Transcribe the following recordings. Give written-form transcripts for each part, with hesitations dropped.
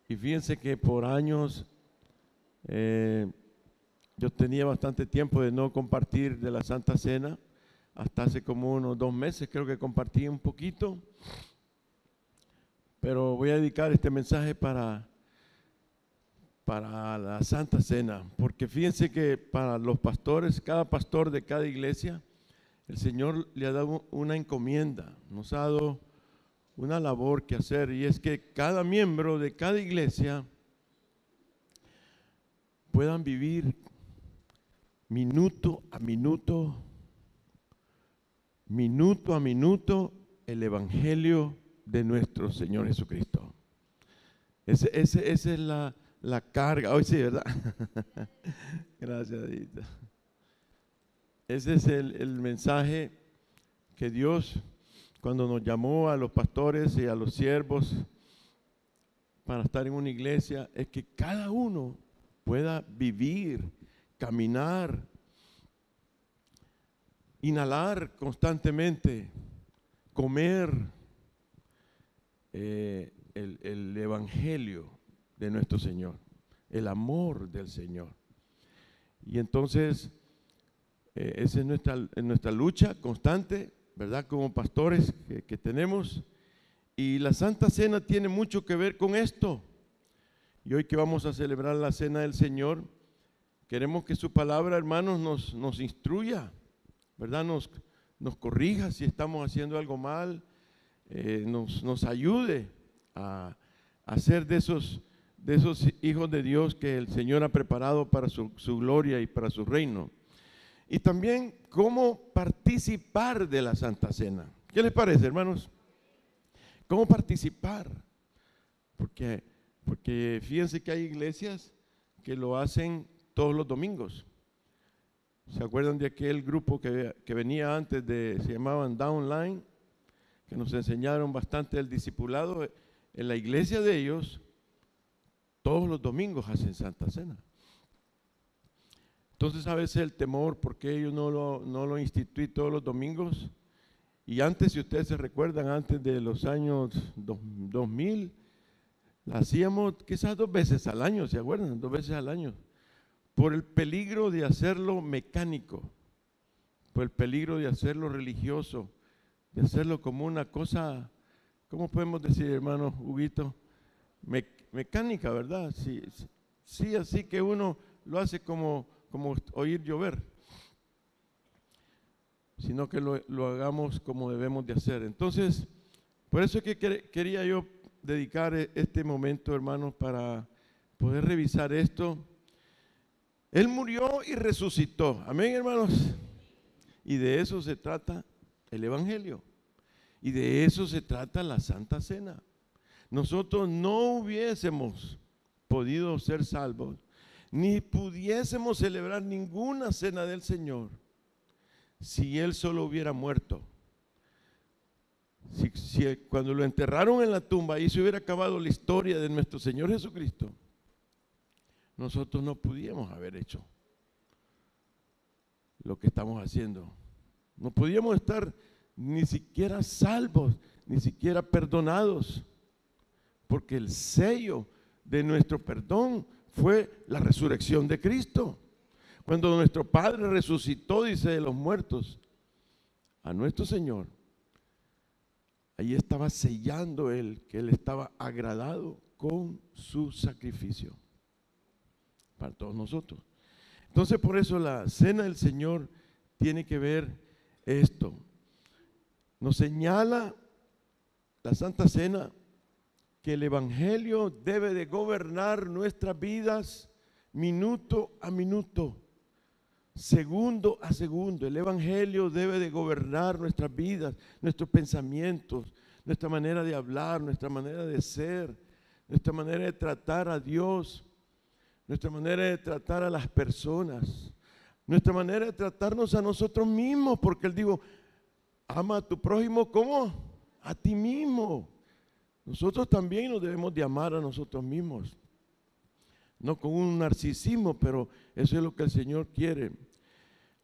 Y fíjense que por años yo tenía bastante tiempo de no compartir de la Santa Cena. Hasta hace como unos 2 meses creo que compartí un poquito. Pero voy a dedicar este mensaje para la Santa Cena. Porque fíjense que para los pastores, cada pastor de cada iglesia, el Señor le ha dado una encomienda, nos ha dado una labor que hacer, y es que cada miembro de cada iglesia puedan vivir minuto a minuto el Evangelio de nuestro Señor Jesucristo. Esa es la carga. Hoy sí, ¿verdad? Gracias, Adita. Ese es el mensaje que Dios, cuando nos llamó a los pastores y a los siervos para estar en una iglesia, es que cada uno pueda vivir, caminar, inhalar constantemente, comer el Evangelio de nuestro Señor, el amor del Señor. Y entonces, esa es nuestra lucha constante, ¿verdad? Como pastores que tenemos. Y la Santa Cena tiene mucho que ver con esto. Y hoy que vamos a celebrar la Cena del Señor, queremos que su palabra, hermanos, nos instruya, ¿verdad? Nos corrija si estamos haciendo algo mal, nos ayude a ser de esos hijos de Dios que el Señor ha preparado para su gloria y para su reino. Y también cómo participar de la Santa Cena. ¿Qué les parece, hermanos? ¿Cómo participar? Porque fíjense que hay iglesias que lo hacen todos los domingos. ¿Se acuerdan de aquel grupo que venía antes se llamaban Downline? Que nos enseñaron bastante el discipulado. En la iglesia de ellos, todos los domingos hacen Santa Cena. Entonces a veces el temor, porque ellos no lo instituyen todos los domingos. Y antes, si ustedes se recuerdan, antes de los años 2000, la hacíamos quizás 2 veces al año, ¿se acuerdan? 2 veces al año. Por el peligro de hacerlo mecánico, por el peligro de hacerlo religioso, de hacerlo como una cosa, ¿cómo podemos decir, hermano Huguito? Mecánica, ¿verdad? Sí, así que uno lo hace como oír llover, sino que lo hagamos como debemos de hacer. Entonces, por eso es que quería yo dedicar este momento, hermanos, para poder revisar esto. Él murió y resucitó. Amén, hermanos. Y de eso se trata el Evangelio. Y de eso se trata la Santa Cena. Nosotros no hubiésemos podido ser salvos, ni pudiésemos celebrar ninguna cena del Señor si Él solo hubiera muerto. Si cuando lo enterraron en la tumba y se hubiera acabado la historia de nuestro Señor Jesucristo, nosotros no pudiéramos haber hecho lo que estamos haciendo. No podíamos estar ni siquiera salvos, ni siquiera perdonados, porque el sello de nuestro perdón fue la resurrección de Cristo. Cuando nuestro Padre resucitó, dice, de los muertos a nuestro Señor, ahí estaba sellando Él, que Él estaba agradado con su sacrificio para todos nosotros. Entonces, por eso la cena del Señor tiene que ver esto. Nos señala la Santa Cena que el Evangelio debe de gobernar nuestras vidas minuto a minuto, segundo a segundo. El Evangelio debe de gobernar nuestras vidas, nuestros pensamientos, nuestra manera de hablar, nuestra manera de ser, nuestra manera de tratar a Dios, nuestra manera de tratar a las personas, nuestra manera de tratarnos a nosotros mismos, porque Él dijo, ama a tu prójimo como a ti mismo. Nosotros también nos debemos de amar a nosotros mismos, no con un narcisismo, pero eso es lo que el Señor quiere.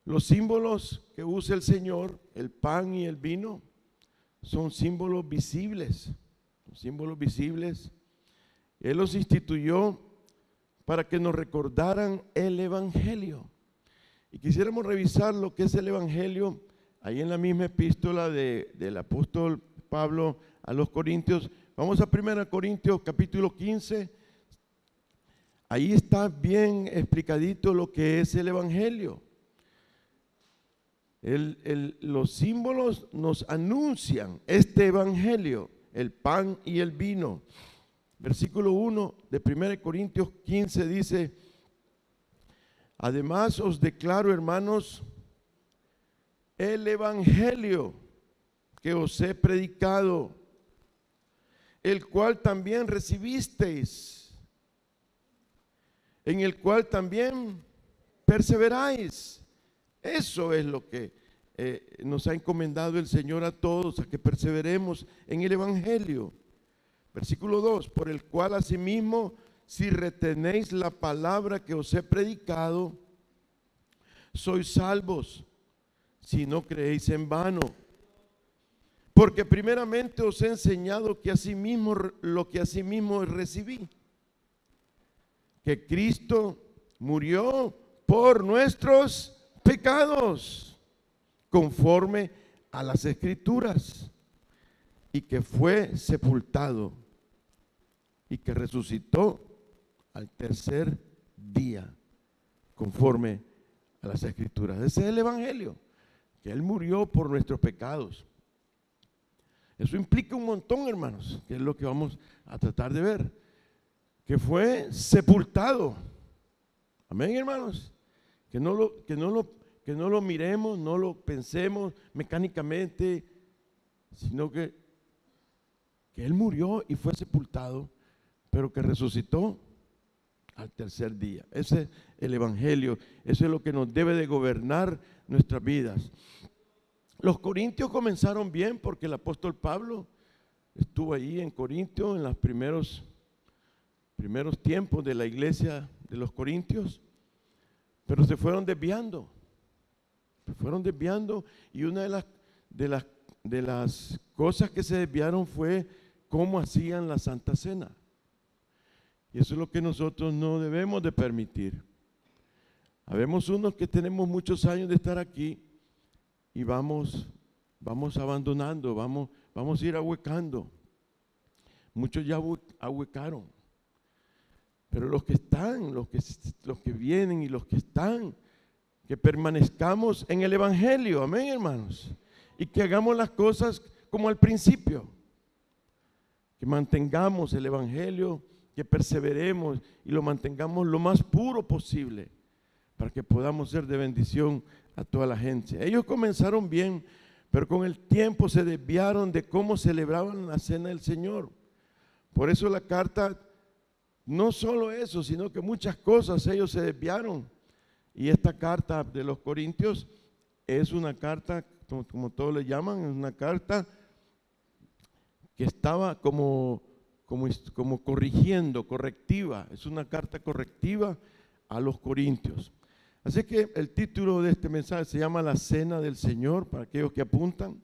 Los símbolos que usa el Señor, el pan y el vino, son símbolos visibles, Él los instituyó para que nos recordaran el Evangelio. Y quisiéramos revisar lo que es el Evangelio, ahí en la misma epístola del apóstol Pablo a los Corintios. Vamos a 1 Corintios capítulo 15. Ahí está bien explicadito lo que es el Evangelio. Los símbolos nos anuncian este Evangelio, el pan y el vino. Versículo 1 de 1 Corintios 15 dice: además os declaro, hermanos, el Evangelio que os he predicado, el cual también recibisteis, en el cual también perseveráis. Eso es lo que nos ha encomendado el Señor a todos, a que perseveremos en el Evangelio. Versículo 2, por el cual asimismo, si retenéis la palabra que os he predicado, sois salvos, si no creéis en vano. Porque primeramente os he enseñado que asimismo lo que asimismo recibí, que Cristo murió por nuestros pecados, conforme a las Escrituras, y que fue sepultado y que resucitó al tercer día, conforme a las Escrituras. Ese es el Evangelio, que Él murió por nuestros pecados. Eso implica un montón, hermanos, que es lo que vamos a tratar de ver, que fue sepultado. Amén, hermanos. Que no lo miremos, no lo pensemos mecánicamente, sino que Él murió y fue sepultado, pero que resucitó al tercer día. Ese es el Evangelio, eso es lo que nos debe de gobernar nuestras vidas. Los corintios comenzaron bien porque el apóstol Pablo estuvo ahí en Corintio en los primeros tiempos de la iglesia de los corintios, pero se fueron desviando y una de las cosas que se desviaron fue cómo hacían la Santa Cena. Y eso es lo que nosotros no debemos de permitir. Habemos unos que tenemos muchos años de estar aquí y vamos abandonando, vamos a ir ahuecando. Muchos ya ahuecaron. Pero los que están, los que vienen y los que están, que permanezcamos en el Evangelio, amén, hermanos, y que hagamos las cosas como al principio, que mantengamos el Evangelio, que perseveremos y lo mantengamos lo más puro posible, para que podamos ser de bendición a toda la gente. Ellos comenzaron bien, pero con el tiempo se desviaron de cómo celebraban la cena del Señor. Por eso la carta, no solo eso, sino que muchas cosas ellos se desviaron. Y esta carta de los Corintios es una carta, como todos le llaman, es una carta que estaba como corrigiendo, correctiva. Es una carta correctiva a los Corintios. Así que el título de este mensaje se llama La Cena del Señor, para aquellos que apuntan.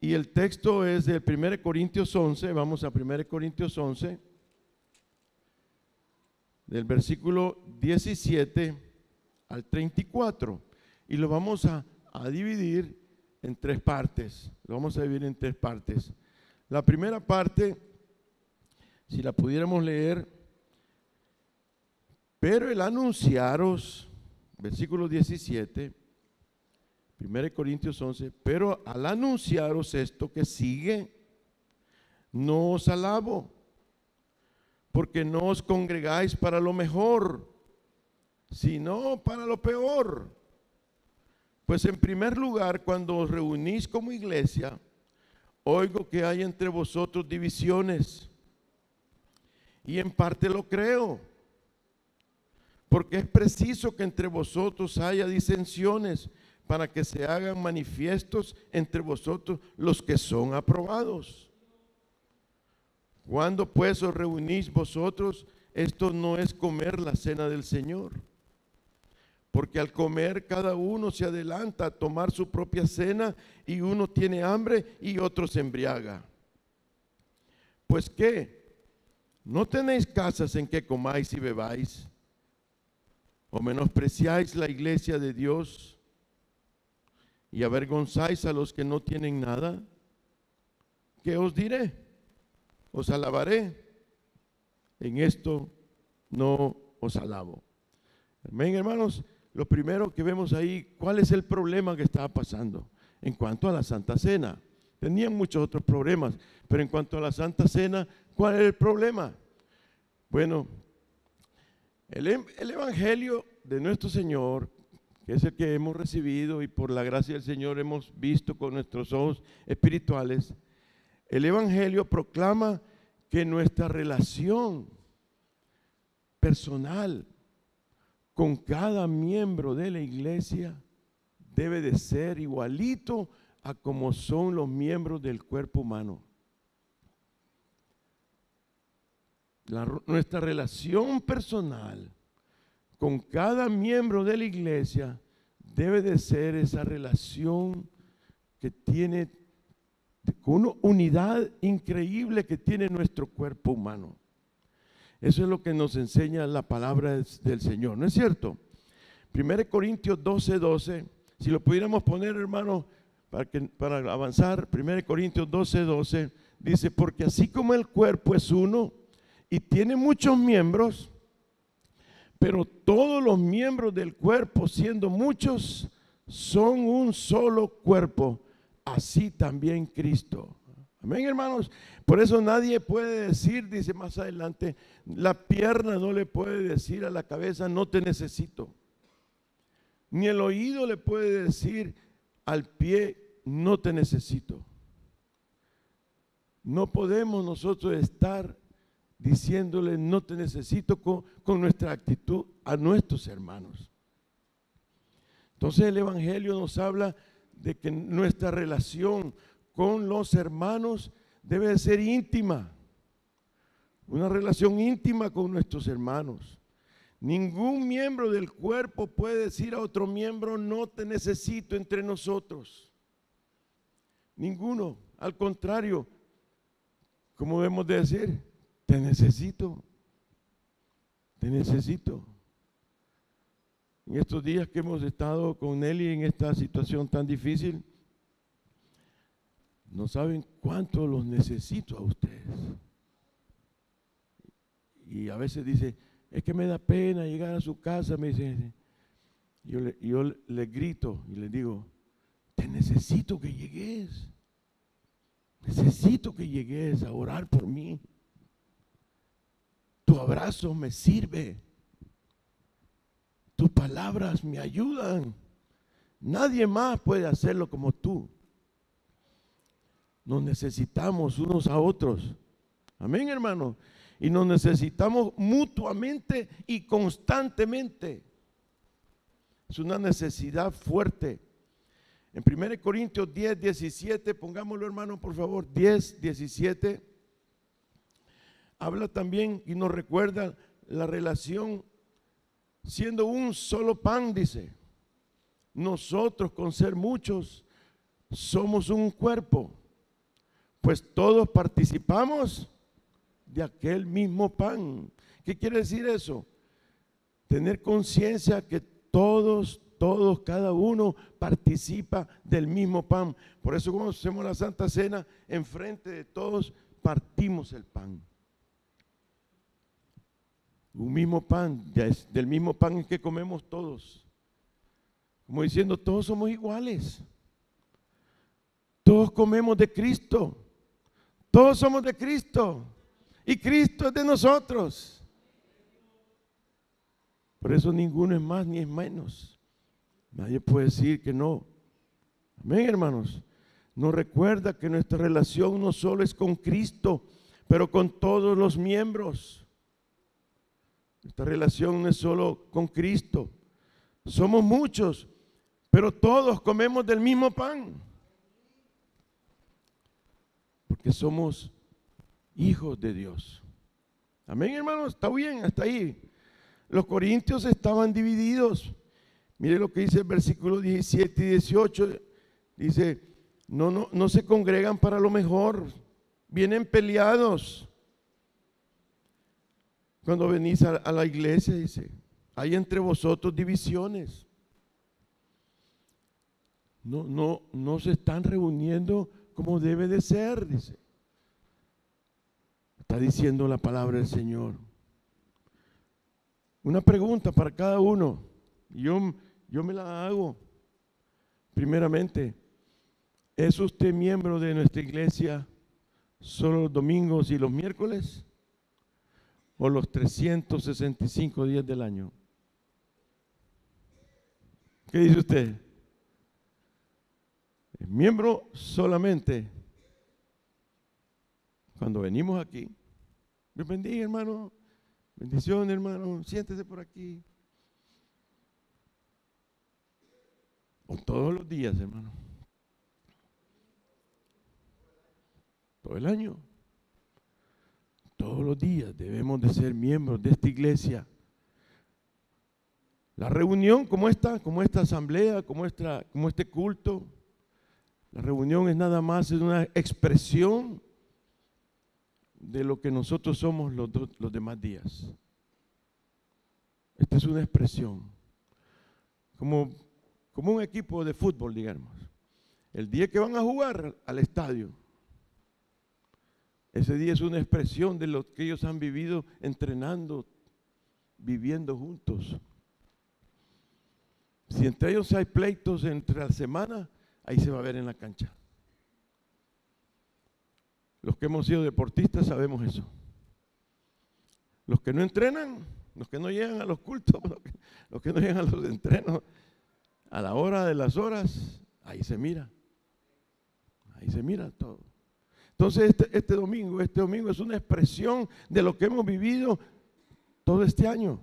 Y el texto es del 1 Corintios 11, vamos a 1 Corintios 11, del versículo 17 al 34. Y lo vamos a dividir en tres partes. Lo vamos a dividir en tres partes. La primera parte, si la pudiéramos leer, pero el anunciaros, versículo 17, 1 Corintios 11, pero al anunciaros esto que sigue, no os alabo, porque no os congregáis para lo mejor, sino para lo peor. Pues en primer lugar, cuando os reunís como iglesia, oigo que hay entre vosotros divisiones, y en parte lo creo, porque es preciso que entre vosotros haya disensiones, para que se hagan manifiestos entre vosotros los que son aprobados. Cuando pues os reunís vosotros, esto no es comer la cena del Señor, porque al comer cada uno se adelanta a tomar su propia cena, y uno tiene hambre y otro se embriaga. Pues ¿qué? ¿No tenéis casas en que comáis y bebáis? ¿O menospreciáis la iglesia de Dios y avergonzáis a los que no tienen nada? ¿Qué os diré? Os alabaré. En esto no os alabo. Amén, hermanos. Lo primero que vemos ahí, ¿cuál es el problema que estaba pasando? En cuanto a la Santa Cena, tenían muchos otros problemas, pero en cuanto a la Santa Cena, ¿cuál es el problema? Bueno, el Evangelio de nuestro Señor, que es el que hemos recibido y por la gracia del Señor hemos visto con nuestros ojos espirituales, el Evangelio proclama que nuestra relación personal con cada miembro de la iglesia debe de ser igualito a como son los miembros del cuerpo humano. Nuestra relación personal con cada miembro de la iglesia debe de ser esa relación que tiene una unidad increíble que tiene nuestro cuerpo humano. Eso es lo que nos enseña la palabra del Señor, ¿no es cierto? 1 Corintios 12:12, si lo pudiéramos poner, hermano, para avanzar, 1 Corintios 12:12, dice, porque así como el cuerpo es uno y tiene muchos miembros, pero todos los miembros del cuerpo, siendo muchos, son un solo cuerpo, así también Cristo. Amén, hermanos. Por eso nadie puede decir, dice más adelante, la pierna no le puede decir a la cabeza, no te necesito. Ni el oído le puede decir al pie, no te necesito. No podemos nosotros estar diciéndole, no te necesito con nuestra actitud a nuestros hermanos. Entonces el Evangelio nos habla de que nuestra relación con los hermanos debe de ser íntima, una relación íntima con nuestros hermanos. Ningún miembro del cuerpo puede decir a otro miembro, no te necesito entre nosotros. Ninguno, al contrario, ¿cómo debemos de decir? Te necesito, te necesito. En estos días que hemos estado con Nelly en esta situación tan difícil, no saben cuánto los necesito a ustedes. Y a veces dice, es que me da pena llegar a su casa, me dice, yo le grito y le digo, te necesito que llegues, necesito que llegues a orar por mí. Tu abrazo me sirve, tus palabras me ayudan, nadie más puede hacerlo como tú. Nos necesitamos unos a otros. Amén, hermano. Y nos necesitamos mutuamente y constantemente. Es una necesidad fuerte. En 1 Corintios 10:17, pongámoslo, hermano, por favor, 10:17, habla también y nos recuerda la relación siendo un solo pan, dice. Nosotros, con ser muchos, somos un cuerpo, pues todos participamos de aquel mismo pan. ¿Qué quiere decir eso? Tener conciencia que todos, cada uno participa del mismo pan. Por eso cuando hacemos la Santa Cena, enfrente de todos partimos el pan. Un mismo pan, del mismo pan que comemos todos. Como diciendo, todos somos iguales. Todos comemos de Cristo. Todos somos de Cristo. Y Cristo es de nosotros. Por eso ninguno es más ni es menos. Nadie puede decir que no. Amén, hermanos. Nos recuerda que nuestra relación no solo es con Cristo, pero con todos los miembros. Nuestra relación no es solo con Cristo. Somos muchos, pero todos comemos del mismo pan. Porque somos hijos de Dios. Amén, hermanos. Está bien, hasta ahí. Los corintios estaban divididos. Mire lo que dice el versículo 17 y 18. Dice, no se congregan para lo mejor. Vienen peleados. cuando venís a la iglesia, dice, hay entre vosotros divisiones. No se están reuniendo como debe de ser, dice. Está diciendo la palabra del Señor. Una pregunta para cada uno. Yo me la hago. Primeramente, ¿es usted miembro de nuestra iglesia solo los domingos y los miércoles? ¿O los 365 días del año? ¿Qué dice usted? ¿Es miembro solamente cuando venimos aquí? Dios bendiga, hermano. Bendiciones, hermano. Siéntese por aquí. O todos los días, hermano. Todo el año. Todos los días debemos de ser miembros de esta iglesia. La reunión como esta asamblea, como este culto, la reunión es nada más una expresión de lo que nosotros somos los demás días. Esta es una expresión. Como un equipo de fútbol, digamos. El día que van a jugar al estadio, ese día es una expresión de lo que ellos han vivido entrenando, viviendo juntos. Si entre ellos hay pleitos entre la semana, ahí se va a ver en la cancha. Los que hemos sido deportistas sabemos eso. Los que no entrenan, los que no llegan a los cultos, los que no llegan a los entrenos, a la hora de las horas, ahí se mira. Ahí se mira todo. Entonces este domingo es una expresión de lo que hemos vivido todo este año.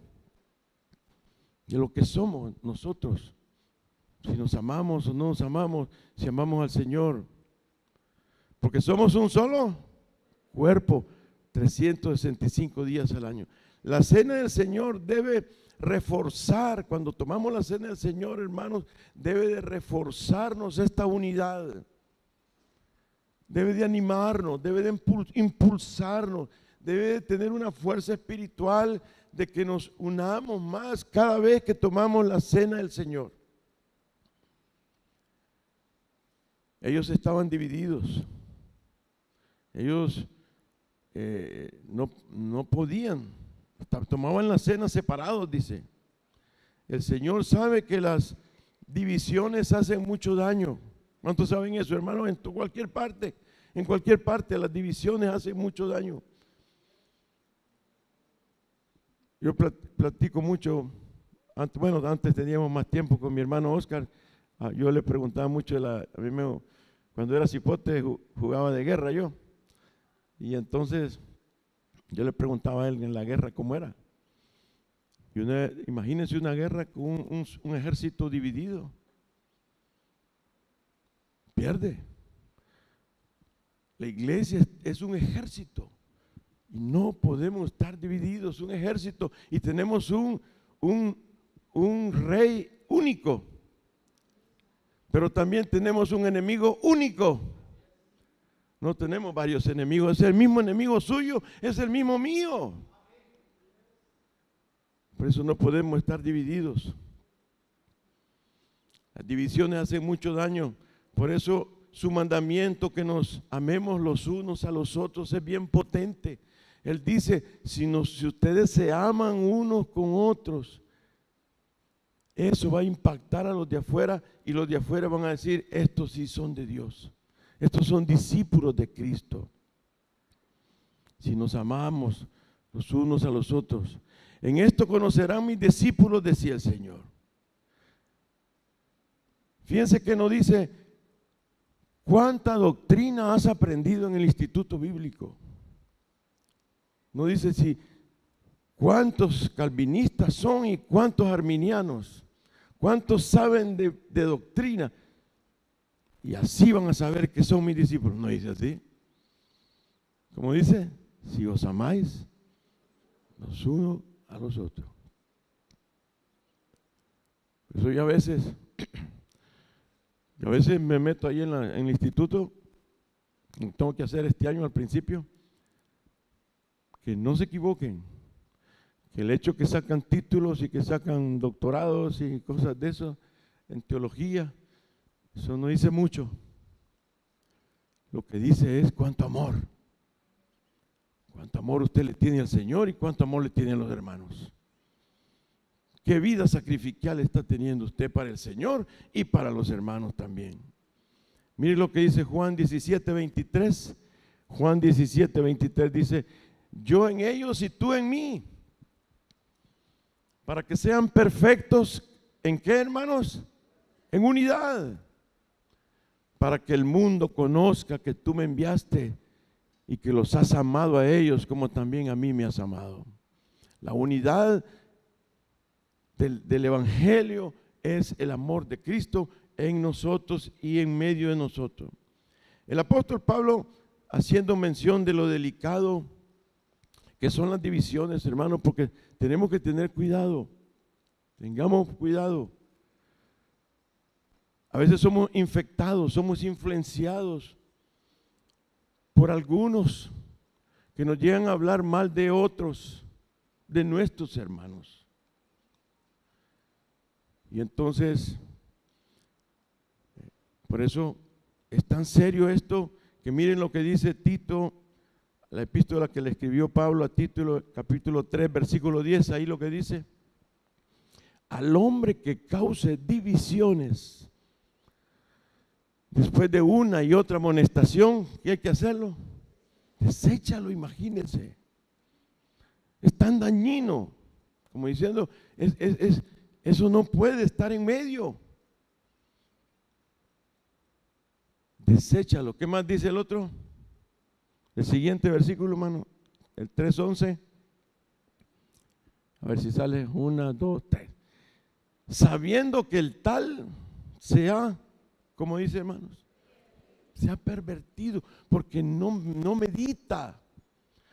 De lo que somos nosotros. Si nos amamos o no nos amamos, si amamos al Señor. Porque somos un solo cuerpo, 365 días al año. La cena del Señor debe reforzar, cuando tomamos la cena del Señor, hermanos, debe de reforzarnos esta unidad. Debe de animarnos, debe de impulsarnos, debe de tener una fuerza espiritual de que nos unamos más cada vez que tomamos la cena del Señor. Ellos estaban divididos. Ellos no podían. Tomaban la cena separados, dice. El Señor sabe que las divisiones hacen mucho daño. ¿Cuántos saben eso, hermano? En cualquier parte las divisiones hacen mucho daño. Yo platico mucho, antes teníamos más tiempo con mi hermano Oscar. Yo le preguntaba mucho, cuando era cipote jugaba de guerra yo. Y entonces yo le preguntaba a él en la guerra cómo era. Imagínense una guerra con un ejército dividido. Pierde. La iglesia es un ejército. Y no podemos estar divididos, un ejército. Y tenemos un rey único. Pero también tenemos un enemigo único. No tenemos varios enemigos. Es el mismo enemigo suyo, es el mismo mío. Por eso no podemos estar divididos. Las divisiones hacen mucho daño. Por eso su mandamiento que nos amemos los unos a los otros es bien potente. Él dice, si ustedes se aman unos con otros, eso va a impactar a los de afuera y los de afuera van a decir, estos sí son de Dios. Estos son discípulos de Cristo. Si nos amamos los unos a los otros. En esto conocerán mis discípulos, decía el Señor. Fíjense que no dice, ¿cuánta doctrina has aprendido en el instituto bíblico? No dice si cuántos calvinistas son y cuántos arminianos. ¿Cuántos saben de doctrina? Y así van a saber que son mis discípulos. No dice así. Como dice, si os amáis los unos a los otros. Por eso yo a veces me meto ahí en el instituto. Tengo que hacer este año al principio. Que no se equivoquen. Que el hecho que sacan títulos y que sacan doctorados y cosas de eso en teología, eso no dice mucho. Lo que dice es cuánto amor usted le tiene al Señor y cuánto amor le tiene a los hermanos. Qué vida sacrificial está teniendo usted para el Señor y para los hermanos también. Mire lo que dice Juan 17:23. Juan 17:23 dice: yo en ellos y tú en mí, para que sean perfectos. ¿En qué, hermanos? En unidad. Para que el mundo conozca que tú me enviaste y que los has amado a ellos como también a mí me has amado. La unidad del Evangelio es el amor de Cristo en nosotros y en medio de nosotros. El apóstol Pablo, haciendo mención de lo delicado que son las divisiones, hermanos, porque tenemos que tener cuidado. Tengamos cuidado. A veces somos infectados, somos influenciados por algunos que nos llegan a hablar mal de otros, de nuestros hermanos. Y entonces, por eso es tan serio esto, que miren lo que dice Tito, la epístola que le escribió Pablo a Tito, capítulo 3, versículo 10, ahí lo que dice: al hombre que cause divisiones después de una y otra amonestación, ¿qué hay que hacerlo? Deséchalo, imagínense. Es tan dañino, como diciendo, eso no puede estar en medio. Deséchalo. ¿Qué más dice el otro? El siguiente versículo, hermano, el 3:11. A ver si sale 1, 2, 3. Sabiendo que el tal se ha, como dice, hermanos, se ha pervertido, porque no medita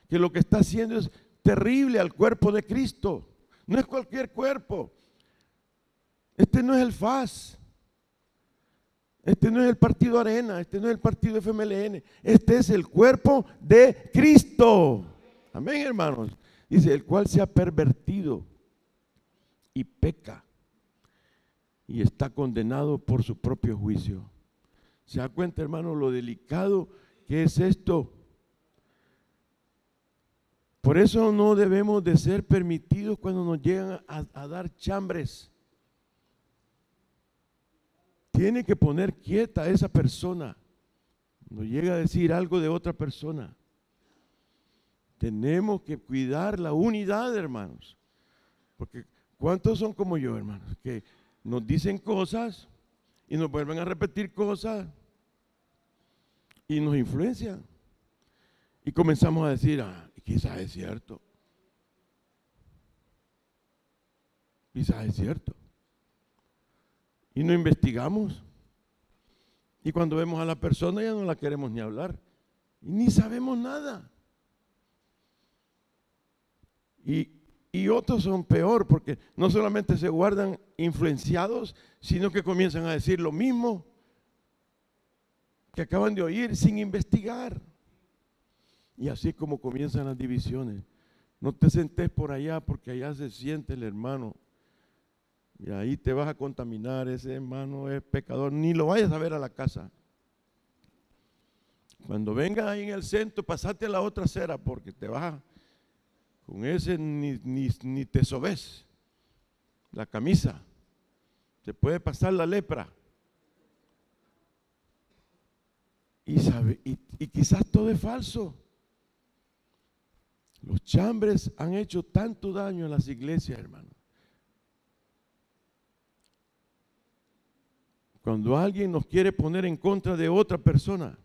que lo que está haciendo es terrible al cuerpo de Cristo. No es cualquier cuerpo. Este no es el FAS. Este no es el partido Arena. Este no es el partido FMLN. Este es el cuerpo de Cristo. Amén, hermanos. Dice, el cual se ha pervertido y peca y está condenado por su propio juicio. ¿Se da cuenta, hermano, lo delicado que es esto? Por eso no debemos de ser permitidos cuando nos llegan a dar chambres. Tiene que poner quieta a esa persona. No llega a decir algo de otra persona. Tenemos que cuidar la unidad, hermanos. Porque ¿cuántos son como yo, hermanos? Que nos dicen cosas y nos vuelven a repetir cosas y nos influencian. Y comenzamos a decir, quizás es cierto. Quizás es cierto. Y no investigamos. Y cuando vemos a la persona ya no la queremos ni hablar. Y ni sabemos nada. Y otros son peor, porque no solamente se guardan influenciados, sino que comienzan a decir lo mismo que acaban de oír sin investigar. Y así como comienzan las divisiones. No te sentes por allá, porque allá se siente el hermano. Y ahí te vas a contaminar, ese hermano es pecador, ni lo vayas a ver a la casa. Cuando vengas ahí en el centro, pasate a la otra acera, porque te vas con ese ni te sobes la camisa, te puede pasar la lepra. Y quizás todo es falso. Los chambres han hecho tanto daño en las iglesias, hermano. Cuando alguien nos quiere poner en contra de otra persona,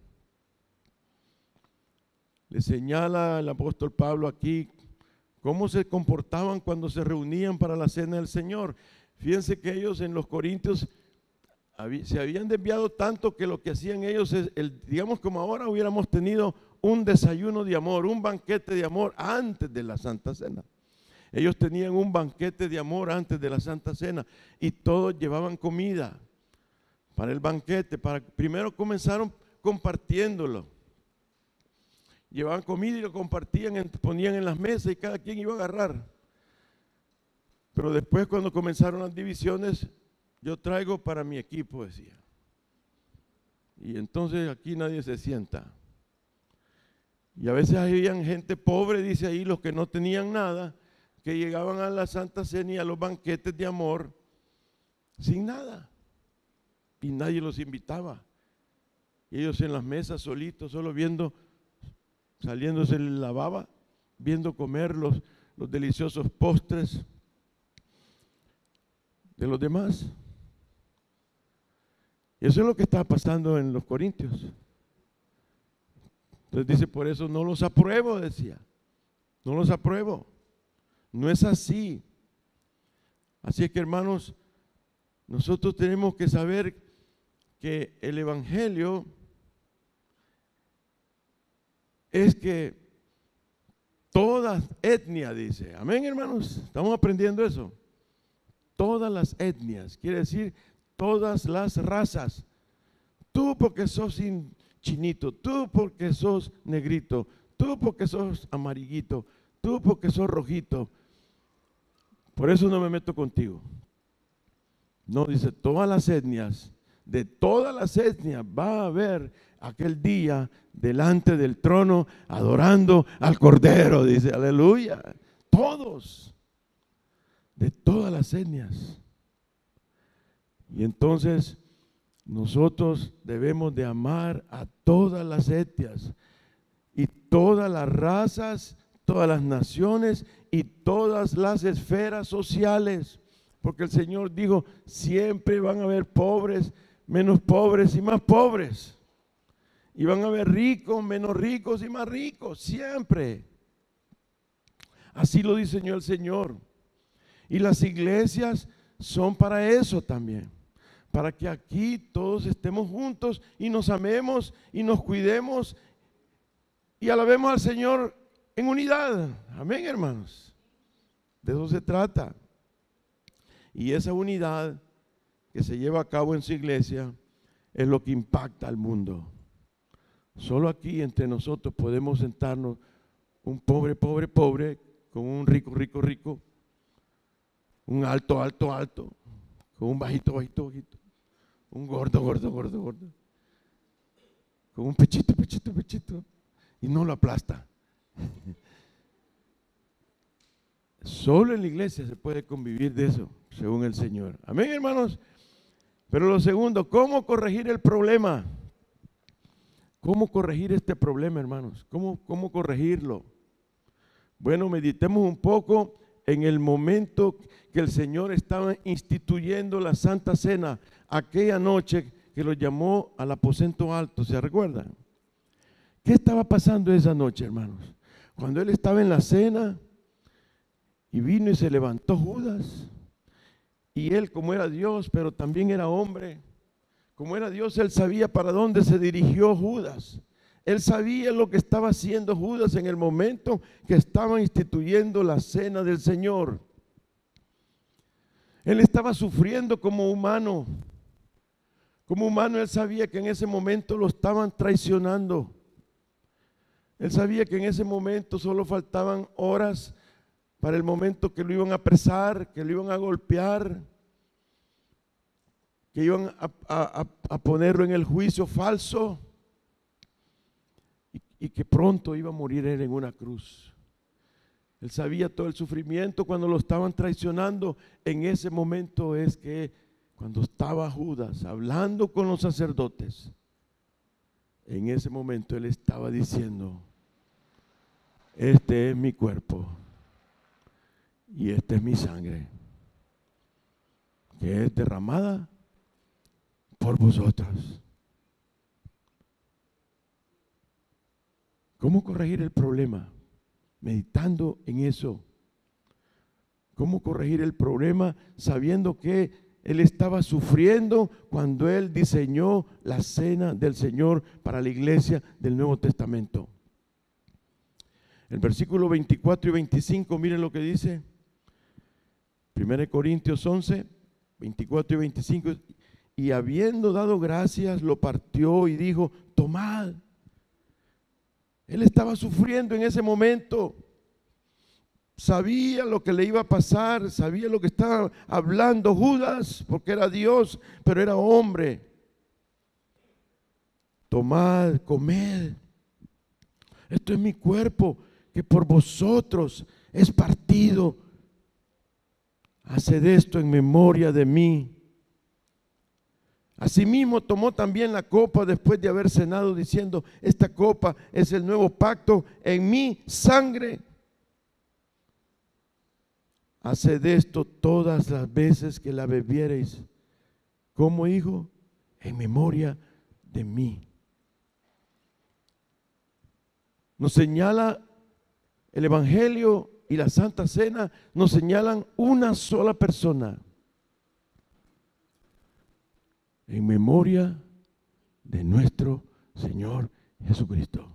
le señala el apóstol Pablo aquí cómo se comportaban cuando se reunían para la cena del Señor. Fíjense que ellos en los Corintios se habían desviado tanto que lo que hacían ellos es, digamos como ahora hubiéramos tenido un desayuno de amor, un banquete de amor antes de la Santa Cena. Ellos tenían un banquete de amor antes de la Santa Cena y todos llevaban comida para el banquete. Primero comenzaron compartiéndolo. Llevaban comida y lo compartían, ponían en las mesas y cada quien iba a agarrar. Pero después, cuando comenzaron las divisiones, yo traigo para mi equipo, decía. Y entonces aquí nadie se sienta. Y a veces habían gente pobre, dice ahí, los que no tenían nada, que llegaban a la Santa Cena y a los banquetes de amor sin nada. Y nadie los invitaba. Y ellos en las mesas solitos, solo viendo, saliéndose la baba, viendo comer los deliciosos postres de los demás. Y eso es lo que estaba pasando en los Corintios. Entonces dice, por eso no los apruebo, decía. No los apruebo. No es así. Así es que, hermanos, nosotros tenemos que saber que el evangelio es que toda etnia, dice. Amén, hermanos. Estamos aprendiendo eso. Todas las etnias, quiere decir todas las razas. Tú porque sos chinito, tú porque sos negrito, tú porque sos amarillito, tú porque sos rojito. Por eso no me meto contigo. No, dice todas las etnias, de todas las etnias va a haber aquel día delante del trono adorando al Cordero, dice, aleluya. Todos, de todas las etnias. Y entonces nosotros debemos de amar a todas las etnias y todas las razas, todas las naciones y todas las esferas sociales, porque el Señor dijo, siempre van a haber pobres, menos pobres y más pobres, y van a haber ricos, menos ricos y más ricos, siempre. Así lo diseñó el Señor. Y las iglesias son para eso también, para que aquí todos estemos juntos y nos amemos y nos cuidemos y alabemos al Señor en unidad. Amén, hermanos. De eso se trata. Y esa unidad que se lleva a cabo en su iglesia es lo que impacta al mundo. Solo aquí entre nosotros podemos sentarnos un pobre, pobre, pobre con un rico, rico, rico, un alto, alto, alto, con un bajito, bajito, bajito, un gordo, gordo, gordo, gordo, con un pechito, pechito, pechito, y no lo aplasta. Solo en la iglesia se puede convivir de eso, según el Señor. Amén, hermanos. Pero lo segundo, ¿cómo corregir el problema? ¿Cómo corregir este problema, hermanos? ¿Cómo corregirlo? Bueno, meditemos un poco en el momento que el Señor estaba instituyendo la Santa Cena, aquella noche que lo llamó al aposento alto, ¿se recuerdan? ¿Qué estaba pasando esa noche, hermanos? Cuando Él estaba en la cena y vino y se levantó Judas, y Él, como era Dios, pero también era hombre, como era Dios, Él sabía para dónde se dirigió Judas. Él sabía lo que estaba haciendo Judas en el momento que estaba instituyendo la cena del Señor. Él estaba sufriendo como humano. Como humano Él sabía que en ese momento lo estaban traicionando. Él sabía que en ese momento solo faltaban horas para el momento que lo iban a apresar, que lo iban a golpear, que iban a ponerlo en el juicio falso. Y que pronto iba a morir Él en una cruz. Él sabía todo el sufrimiento cuando lo estaban traicionando. En ese momento es que cuando estaba Judas hablando con los sacerdotes, en ese momento Él estaba diciendo, este es mi cuerpo y esta es mi sangre, que es derramada por vosotros. ¿Cómo corregir el problema? Meditando en eso. ¿Cómo corregir el problema sabiendo que Él estaba sufriendo cuando Él diseñó la cena del Señor para la iglesia del Nuevo Testamento? El versículo 24 y 25, miren lo que dice. 1 Corintios 11, 24 y 25. Y habiendo dado gracias, lo partió y dijo, tomad. Él estaba sufriendo en ese momento. sabía lo que le iba a pasar, sabía lo que estaba hablando Judas, porque era Dios, pero era hombre. Tomad, comed. Esto es mi cuerpo, que por vosotros es partido. Haced esto en memoria de mí. Asimismo tomó también la copa después de haber cenado, diciendo: esta copa es el nuevo pacto en mi sangre. Haced esto todas las veces que la bebiereis. ¿Cómo, hijo? En memoria de mí. Nos señala el Evangelio y la Santa Cena, nos señalan una sola persona. En memoria de nuestro Señor Jesucristo.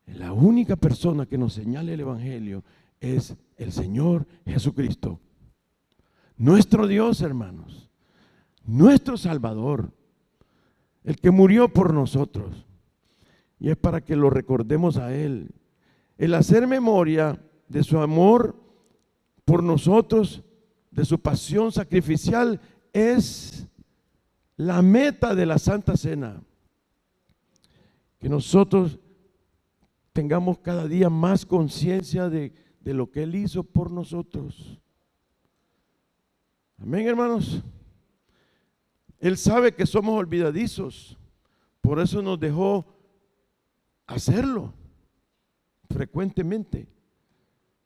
La única persona que nos señala el Evangelio es el Señor Jesucristo. Nuestro Dios, hermanos. Nuestro Salvador. El que murió por nosotros. Y es para que lo recordemos a Él. El hacer memoria de su amor por nosotros, de su pasión sacrificial, es la meta de la Santa Cena. Que nosotros tengamos cada día más conciencia de lo que Él hizo por nosotros. Amén, hermanos. Él sabe que somos olvidadizos, por eso nos dejó hacerlo frecuentemente,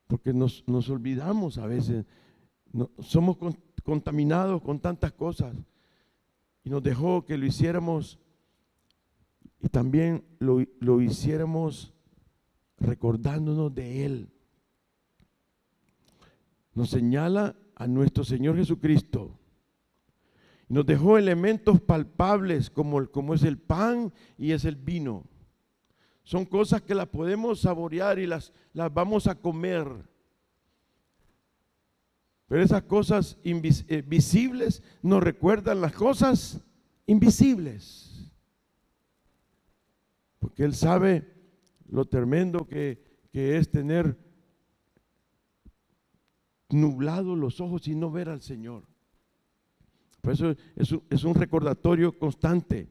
porque nos olvidamos a veces, somos contaminados con tantas cosas, y nos dejó que lo hiciéramos, y también lo hiciéramos recordándonos de Él. Nos señala a nuestro Señor Jesucristo. Nos dejó elementos palpables como es el pan y es el vino. Son cosas que las podemos saborear y las vamos a comer. Pero esas cosas visibles nos recuerdan las cosas invisibles. Porque Él sabe lo tremendo que es tener nublados los ojos y no ver al Señor. Por eso es un recordatorio constante,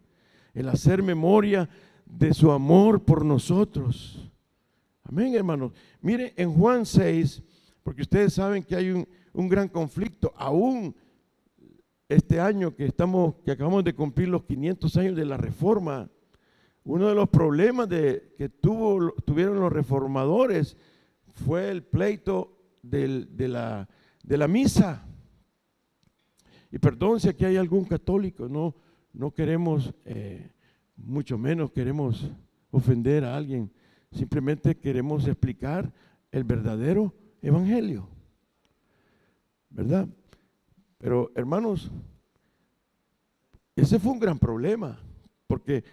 el hacer memoria de su amor por nosotros. Amén, hermanos. Mire, en Juan 6, porque ustedes saben que hay un gran conflicto, aún este año que acabamos de cumplir los 500 años de la Reforma. Uno de los problemas que tuvieron los reformadores fue el pleito de la misa. Y perdón si aquí hay algún católico, no queremos, mucho menos queremos ofender a alguien, simplemente queremos explicar el verdadero evangelio, ¿verdad? Pero hermanos, ese fue un gran problema, porque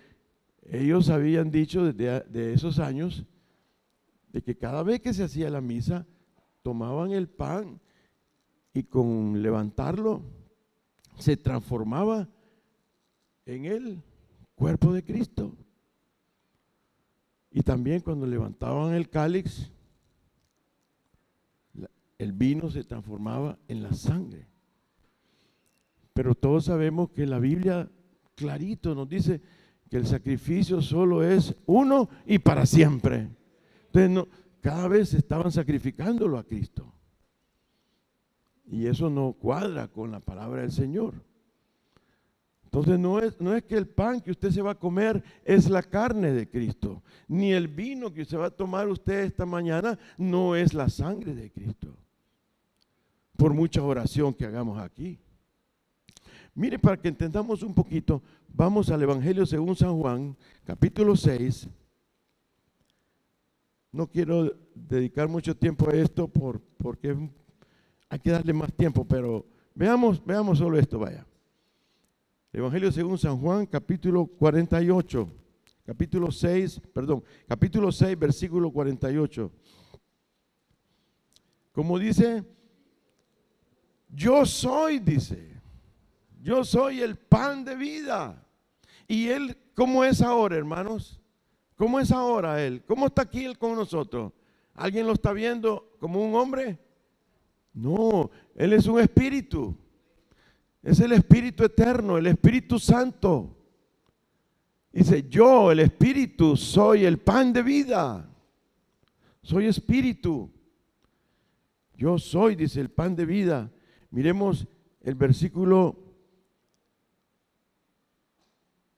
ellos habían dicho desde esos años de que cada vez que se hacía la misa, tomaban el pan y con levantarlo se transformaba en el cuerpo de Cristo. Y también cuando levantaban el cáliz, el vino se transformaba en la sangre. Pero todos sabemos que la Biblia clarito nos dice que el sacrificio solo es uno y para siempre. Entonces cada vez estaban sacrificándolo a Cristo. Y eso no cuadra con la palabra del Señor. Entonces no es que el pan que usted se va a comer es la carne de Cristo, ni el vino que se va a tomar usted esta mañana no es la sangre de Cristo. Por mucha oración que hagamos aquí. Mire, para que entendamos un poquito, vamos al Evangelio según San Juan, capítulo 6. No quiero dedicar mucho tiempo a esto porque hay que darle más tiempo, pero veamos solo esto, vaya. Evangelio según San Juan, capítulo 48, capítulo 6, versículo 48. Como dice, yo soy el pan de vida. Y Él, ¿cómo es ahora, hermanos? ¿Cómo es ahora Él? ¿Cómo está aquí Él con nosotros? ¿Alguien lo está viendo como un hombre? No, Él es un espíritu. Es el Espíritu eterno, el Espíritu Santo. Dice, yo, el Espíritu, soy el pan de vida. Soy espíritu. Yo soy, dice, el pan de vida. Miremos el versículo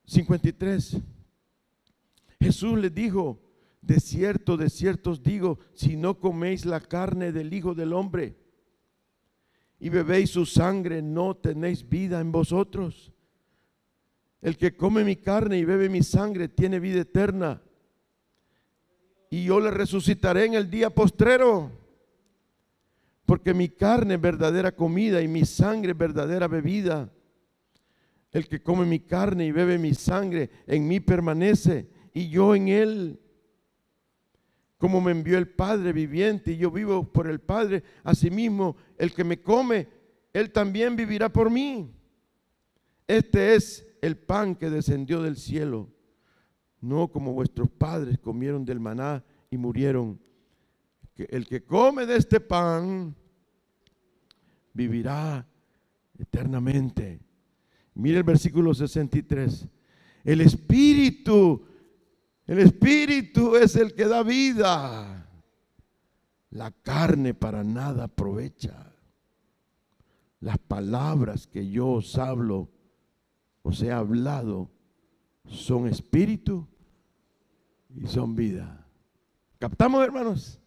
53. Jesús les dijo, de cierto os digo, si no coméis la carne del Hijo del Hombre y bebéis su sangre, no tenéis vida en vosotros. El que come mi carne y bebe mi sangre tiene vida eterna, y yo le resucitaré en el día postrero. Porque mi carne es verdadera comida y mi sangre es verdadera bebida. El que come mi carne y bebe mi sangre, en mí permanece y yo en él. Como me envió el Padre viviente y yo vivo por el Padre, asimismo el que me come, él también vivirá por mí. Este es el pan que descendió del cielo, no como vuestros padres comieron del maná y murieron. El que come de este pan vivirá eternamente. Mire el versículo 63. El Espíritu es el que da vida. La carne para nada aprovecha. Las palabras que yo os hablo, os he hablado, son espíritu y son vida. ¿Captamos, hermanos?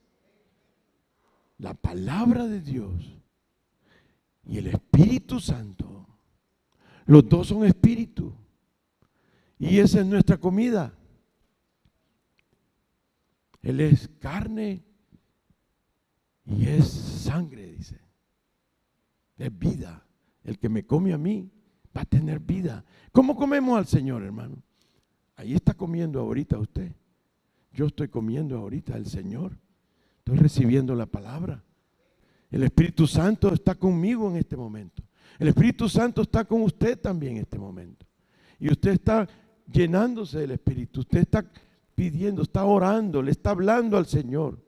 La palabra de Dios y el Espíritu Santo, los dos son espíritu, y esa es nuestra comida. Él es carne y es sangre, dice. Es vida. El que me come a mí va a tener vida. ¿Cómo comemos al Señor, hermano? Ahí está comiendo ahorita usted. Yo estoy comiendo ahorita al Señor. Estoy recibiendo la palabra. El Espíritu Santo está conmigo en este momento. El Espíritu Santo está con usted también en este momento. Y usted está llenándose del Espíritu. Usted está pidiendo, está orando, le está hablando al Señor.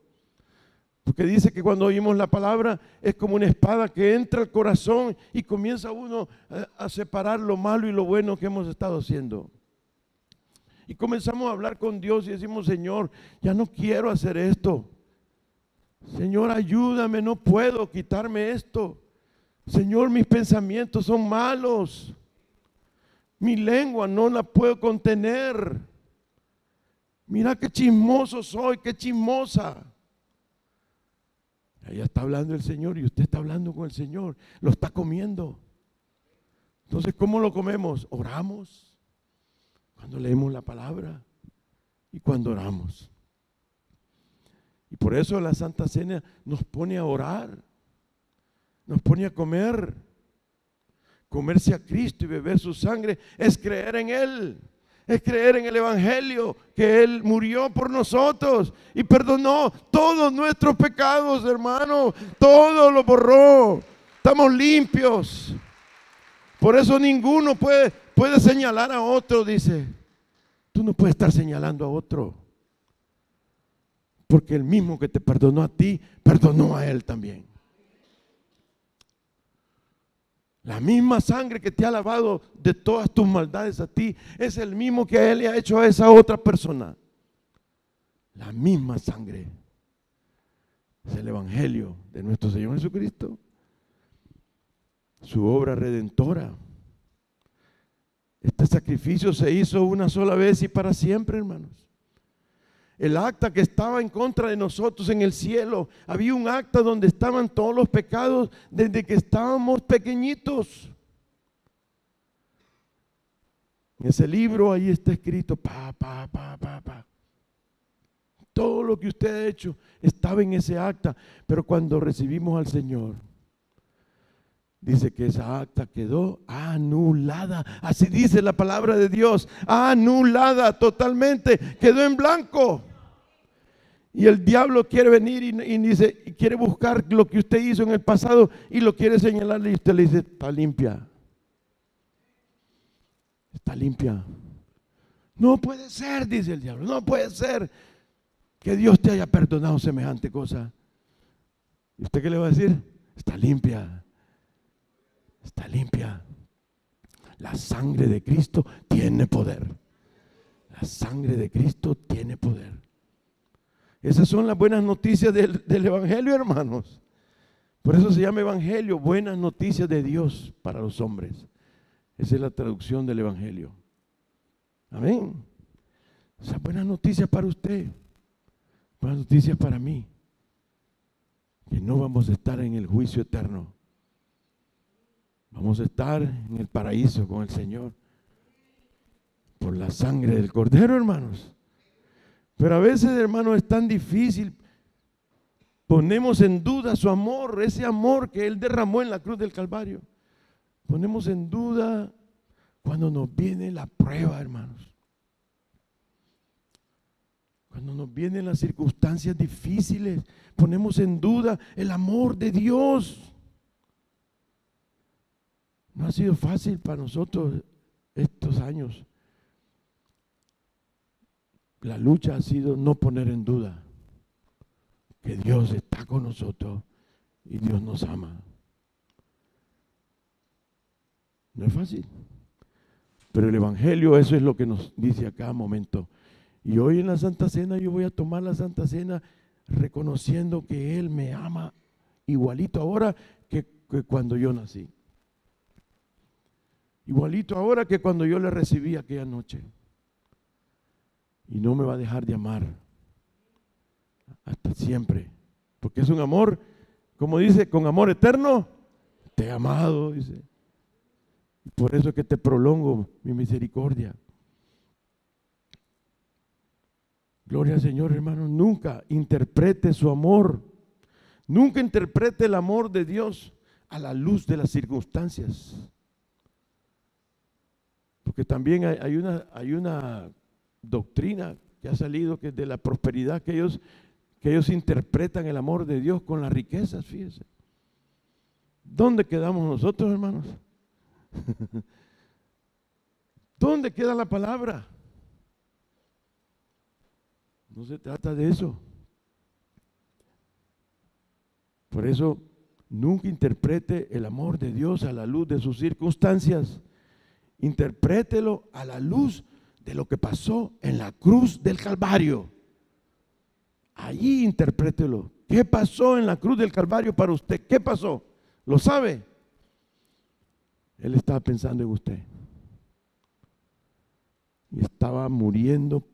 Porque dice que cuando oímos la palabra es como una espada que entra al corazón y comienza uno a separar lo malo y lo bueno que hemos estado haciendo. Y comenzamos a hablar con Dios y decimos, Señor, ya no quiero hacer esto. Señor, ayúdame, no puedo quitarme esto. Señor, mis pensamientos son malos. Mi lengua no la puedo contener. Mira qué chismoso soy, qué chismosa. Allá está hablando el Señor y usted está hablando con el Señor. Lo está comiendo. Entonces, ¿cómo lo comemos? Oramos. Cuando leemos la palabra y cuando oramos. Y por eso la Santa Cena nos pone a orar. Nos pone a comer. Comerse a Cristo y beber su sangre es creer en Él. Es creer en el Evangelio, que Él murió por nosotros y perdonó todos nuestros pecados, hermano. Todo lo borró. Estamos limpios. Por eso ninguno puede señalar a otro, dice. Tú no puedes estar señalando a otro. Porque el mismo que te perdonó a ti, perdonó a él también. La misma sangre que te ha lavado de todas tus maldades a ti, es el mismo que Él le ha hecho a esa otra persona. La misma sangre. Es el Evangelio de nuestro Señor Jesucristo. Su obra redentora. Este sacrificio se hizo una sola vez y para siempre, hermanos. El acta que estaba en contra de nosotros en el cielo, había un acta donde estaban todos los pecados desde que estábamos pequeñitos. En ese libro ahí está escrito, todo lo que usted ha hecho estaba en ese acta, pero cuando recibimos al Señor, dice que esa acta quedó anulada. Así dice la palabra de Dios, anulada totalmente, quedó en blanco. Y el diablo quiere venir y dice, y quiere buscar lo que usted hizo en el pasado y lo quiere señalarle y usted le dice, está limpia. Está limpia. No puede ser, dice el diablo, no puede ser que Dios te haya perdonado semejante cosa. ¿Y usted qué le va a decir? Está limpia, está limpia. La sangre de Cristo tiene poder. La sangre de Cristo tiene poder. Esas son las buenas noticias del Evangelio, hermanos. Por eso se llama Evangelio, buenas noticias de Dios para los hombres. Esa es la traducción del Evangelio. Amén. O sea, buenas noticias para usted, buenas noticias para mí. Que no vamos a estar en el juicio eterno. Vamos a estar en el paraíso con el Señor. Por la sangre del Cordero, hermanos. Pero a veces, hermanos, es tan difícil. Ponemos en duda su amor, ese amor que Él derramó en la cruz del Calvario. Ponemos en duda cuando nos viene la prueba, hermanos. Cuando nos vienen las circunstancias difíciles, ponemos en duda el amor de Dios. No ha sido fácil para nosotros estos años. La lucha ha sido no poner en duda que Dios está con nosotros y Dios nos ama. No es fácil. Pero el Evangelio, eso es lo que nos dice a cada momento. Y hoy en la Santa Cena yo voy a tomar la Santa Cena reconociendo que Él me ama igualito ahora que cuando yo nací. Igualito ahora que cuando yo le recibí aquella noche. Y no me va a dejar de amar hasta siempre. Porque es un amor, como dice, con amor eterno, te he amado, dice. Y por eso es que te prolongo mi misericordia. Gloria al Señor, hermano. Nunca interprete su amor. Nunca interprete el amor de Dios a la luz de las circunstancias. Porque también hay una doctrina que ha salido, que es de la prosperidad, que ellos interpretan el amor de Dios con las riquezas, fíjense. ¿Dónde quedamos nosotros, hermanos? ¿Dónde queda la palabra? No se trata de eso. Por eso, nunca interprete el amor de Dios a la luz de sus circunstancias. Interprételo a la luz de lo que pasó en la cruz del Calvario. Allí interprételo. ¿Qué pasó en la cruz del Calvario para usted? ¿Qué pasó? ¿Lo sabe? Él estaba pensando en usted. Y estaba muriendo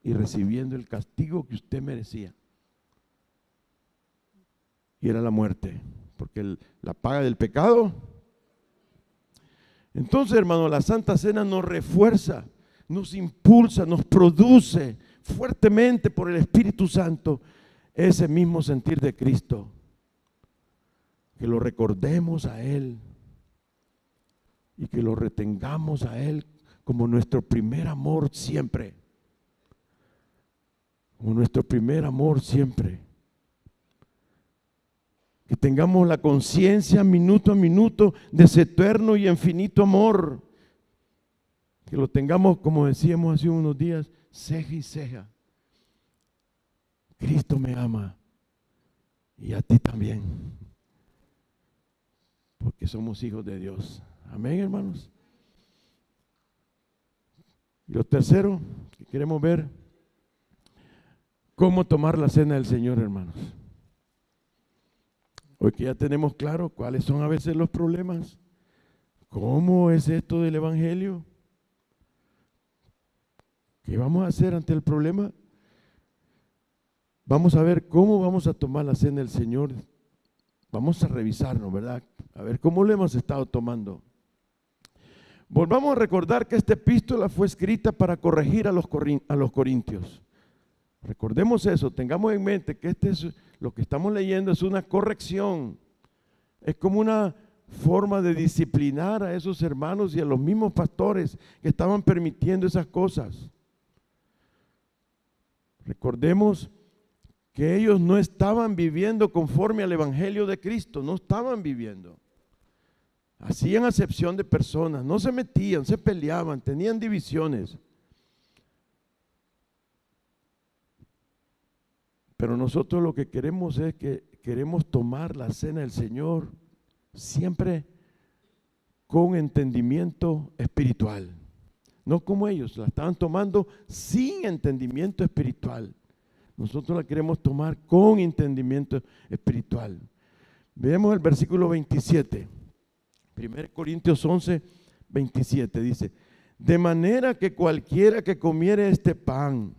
y recibiendo el castigo que usted merecía. Y era la muerte. Porque la paga del pecado. Entonces, hermano, la Santa Cena nos refuerza, nos impulsa, nos produce fuertemente por el Espíritu Santo ese mismo sentir de Cristo. Que lo recordemos a Él y que lo retengamos a Él como nuestro primer amor siempre. Como nuestro primer amor siempre. Que tengamos la conciencia minuto a minuto de ese eterno y infinito amor. Que lo tengamos, como decíamos hace unos días, ceja y ceja. Cristo me ama y a ti también. Porque somos hijos de Dios. Amén, hermanos. Y lo tercero que queremos ver, cómo tomar la cena del Señor, hermanos. Hoy que ya tenemos claro cuáles son a veces los problemas, ¿cómo es esto del Evangelio? ¿Qué vamos a hacer ante el problema? Vamos a ver cómo vamos a tomar la cena del Señor. Vamos a revisarnos, ¿verdad? A ver cómo lo hemos estado tomando. Volvamos a recordar que esta epístola fue escrita para corregir a los corintios. Recordemos eso, tengamos en mente que lo que estamos leyendo es una corrección. Es como una forma de disciplinar a esos hermanos y a los mismos pastores que estaban permitiendo esas cosas. Recordemos que ellos no estaban viviendo conforme al Evangelio de Cristo, no estaban viviendo. Hacían acepción de personas, no se metían, se peleaban, tenían divisiones. Pero nosotros lo que queremos es que queremos tomar la cena del Señor siempre con entendimiento espiritual. No como ellos, la estaban tomando sin entendimiento espiritual. Nosotros la queremos tomar con entendimiento espiritual. Veamos el versículo 27. 1 Corintios 11, 27 dice: de manera que cualquiera que comiere este pan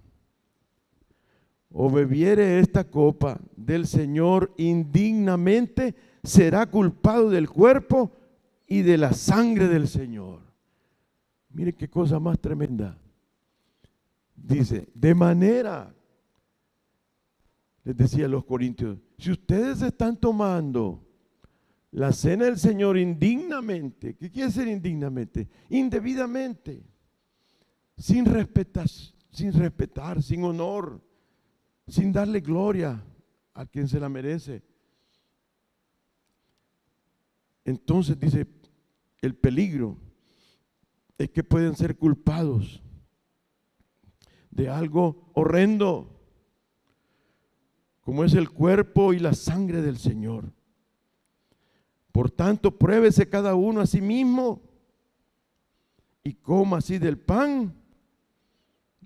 o bebiere esta copa del Señor indignamente será culpado del cuerpo y de la sangre del Señor. Mire qué cosa más tremenda. Dice, de manera, les decía a los corintios, si ustedes están tomando la cena del Señor indignamente, ¿qué quiere decir indignamente? Indebidamente, sin respetar, sin honor, sin darle gloria a quien se la merece. Entonces dice, el peligro es que pueden ser culpados de algo horrendo, como es el cuerpo y la sangre del Señor. Por tanto, pruébese cada uno a sí mismo y coma así del pan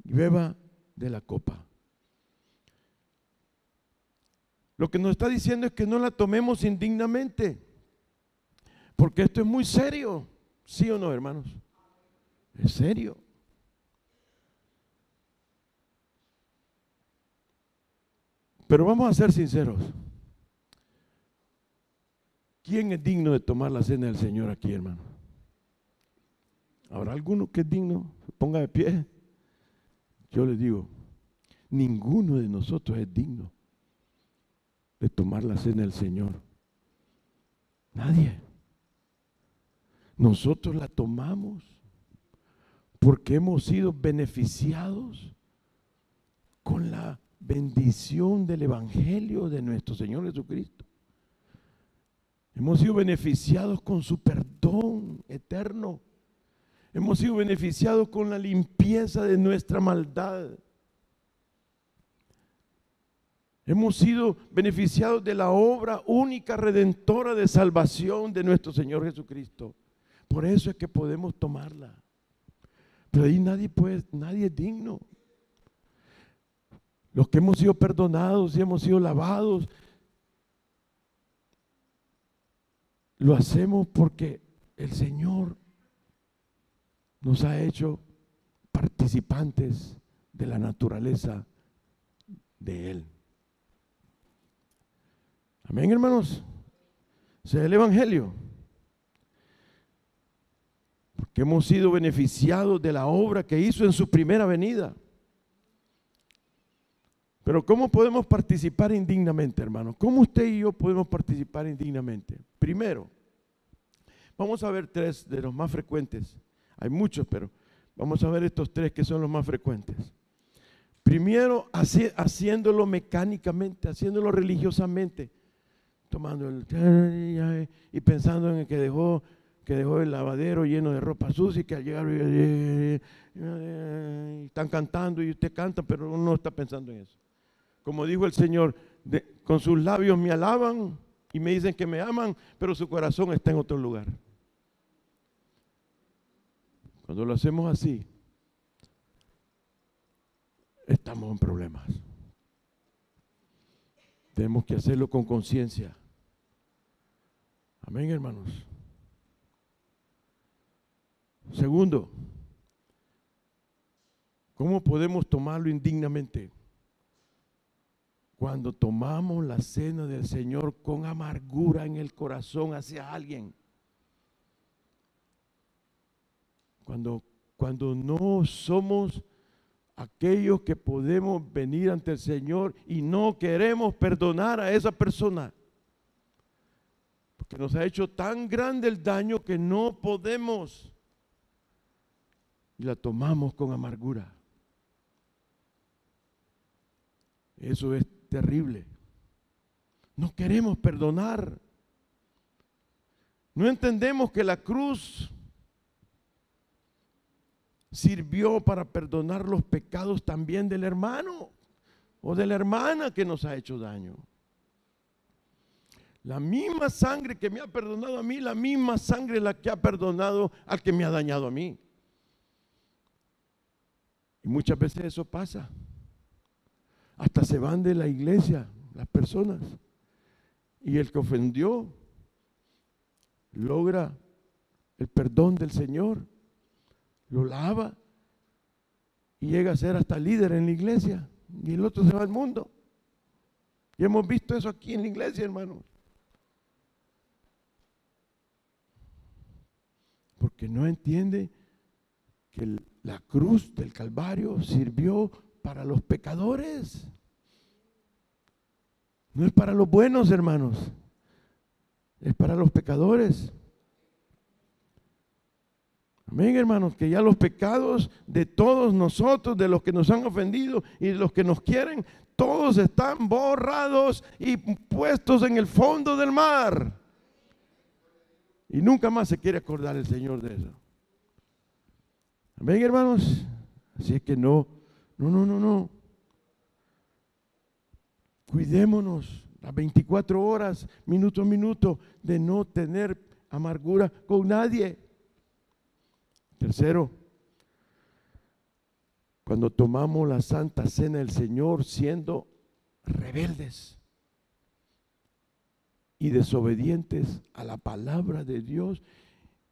y beba de la copa. Lo que nos está diciendo es que no la tomemos indignamente, porque esto es muy serio, ¿sí o no, hermanos? Es serio. Pero vamos a ser sinceros. ¿Quién es digno de tomar la cena del Señor aquí, hermano? ¿Habrá alguno que es digno? Se ponga de pie. Yo les digo, ninguno de nosotros es digno de tomar la cena del Señor. Nadie. Nosotros la tomamos porque hemos sido beneficiados con la bendición del Evangelio de nuestro Señor Jesucristo. Hemos sido beneficiados con su perdón eterno. Hemos sido beneficiados con la limpieza de nuestra maldad. Hemos sido beneficiados de la obra única redentora de salvación de nuestro Señor Jesucristo. Por eso es que podemos tomarla. Pero ahí nadie es digno. Los que hemos sido perdonados y hemos sido lavados, lo hacemos porque el Señor nos ha hecho participantes de la naturaleza de Él. Amén, hermanos. Ese es el Evangelio. Porque hemos sido beneficiados de la obra que hizo en su primera venida. Pero ¿cómo podemos participar indignamente, hermano? ¿Cómo usted y yo podemos participar indignamente? Primero, vamos a ver tres de los más frecuentes. Hay muchos, pero vamos a ver estos tres que son los más frecuentes. Primero, haciéndolo mecánicamente, haciéndolo religiosamente, tomando el y pensando en el que dejó el lavadero lleno de ropa sucia y que al llegar están cantando y usted canta, pero uno no está pensando en eso. Como dijo el Señor, con sus labios me alaban y me dicen que me aman, pero su corazón está en otro lugar. Cuando lo hacemos así, estamos en problemas. Tenemos que hacerlo con conciencia. Amén, hermanos. Segundo, ¿cómo podemos tomarlo indignamente? Cuando tomamos la cena del Señor con amargura en el corazón hacia alguien. Cuando no somos aquellos que podemos venir ante el Señor y no queremos perdonar a esa persona. Porque nos ha hecho tan grande el daño que no podemos. Y la tomamos con amargura. Eso es terrible. No queremos perdonar. No entendemos que la cruz sirvió para perdonar los pecados también del hermano. o de la hermana que nos ha hecho daño. La misma sangre que me ha perdonado a mí, la misma sangre la que ha perdonado al que me ha dañado a mí. Y muchas veces eso pasa. Hasta se van de la iglesia las personas. Y el que ofendió logra el perdón del Señor, lo lava y llega a ser hasta líder en la iglesia. Y el otro se va al mundo. Y hemos visto eso aquí en la iglesia, hermanos. Porque no entiende que la cruz del Calvario sirvió para los pecadores. No es para los buenos, hermanos. Es para los pecadores. Amén, hermanos, que ya los pecados de todos nosotros, de los que nos han ofendido y de los que nos quieren, todos están borrados y puestos en el fondo del mar. Y nunca más se quiere acordar el Señor de eso. Amén, hermanos. Así es que no. Cuidémonos las 24 horas, minuto a minuto, de no tener amargura con nadie. Tercero, cuando tomamos la Santa Cena del Señor siendo rebeldes y desobedientes a la palabra de Dios,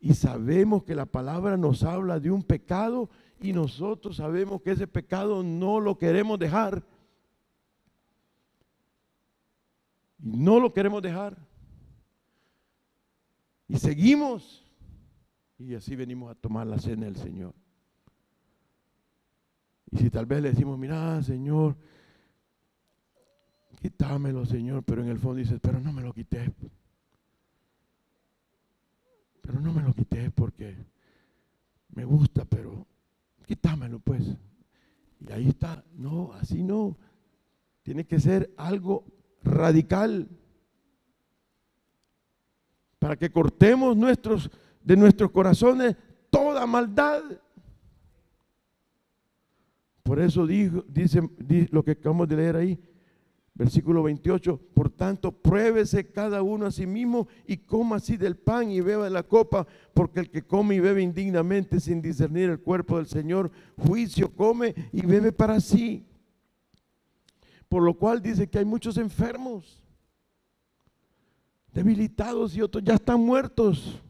y sabemos que la palabra nos habla de un pecado y nosotros sabemos que ese pecado no lo queremos dejar. Y no lo queremos dejar. Y seguimos. Y así venimos a tomar la cena del Señor. Y si tal vez le decimos, mira, Señor, quítamelo, Señor, pero en el fondo dices, pero no me lo quites. Pero no me lo quites porque me gusta, pero quítamelo pues. Y ahí está. No, así no. Tiene que ser algo radical para que cortemos de nuestros corazones toda maldad. Por eso dice lo que acabamos de leer ahí, versículo 28, por tanto, pruébese cada uno a sí mismo y coma así del pan y beba de la copa, porque el que come y bebe indignamente sin discernir el cuerpo del Señor, juicio come y bebe para sí. Por lo cual dice que hay muchos enfermos, debilitados y otros ya están muertos.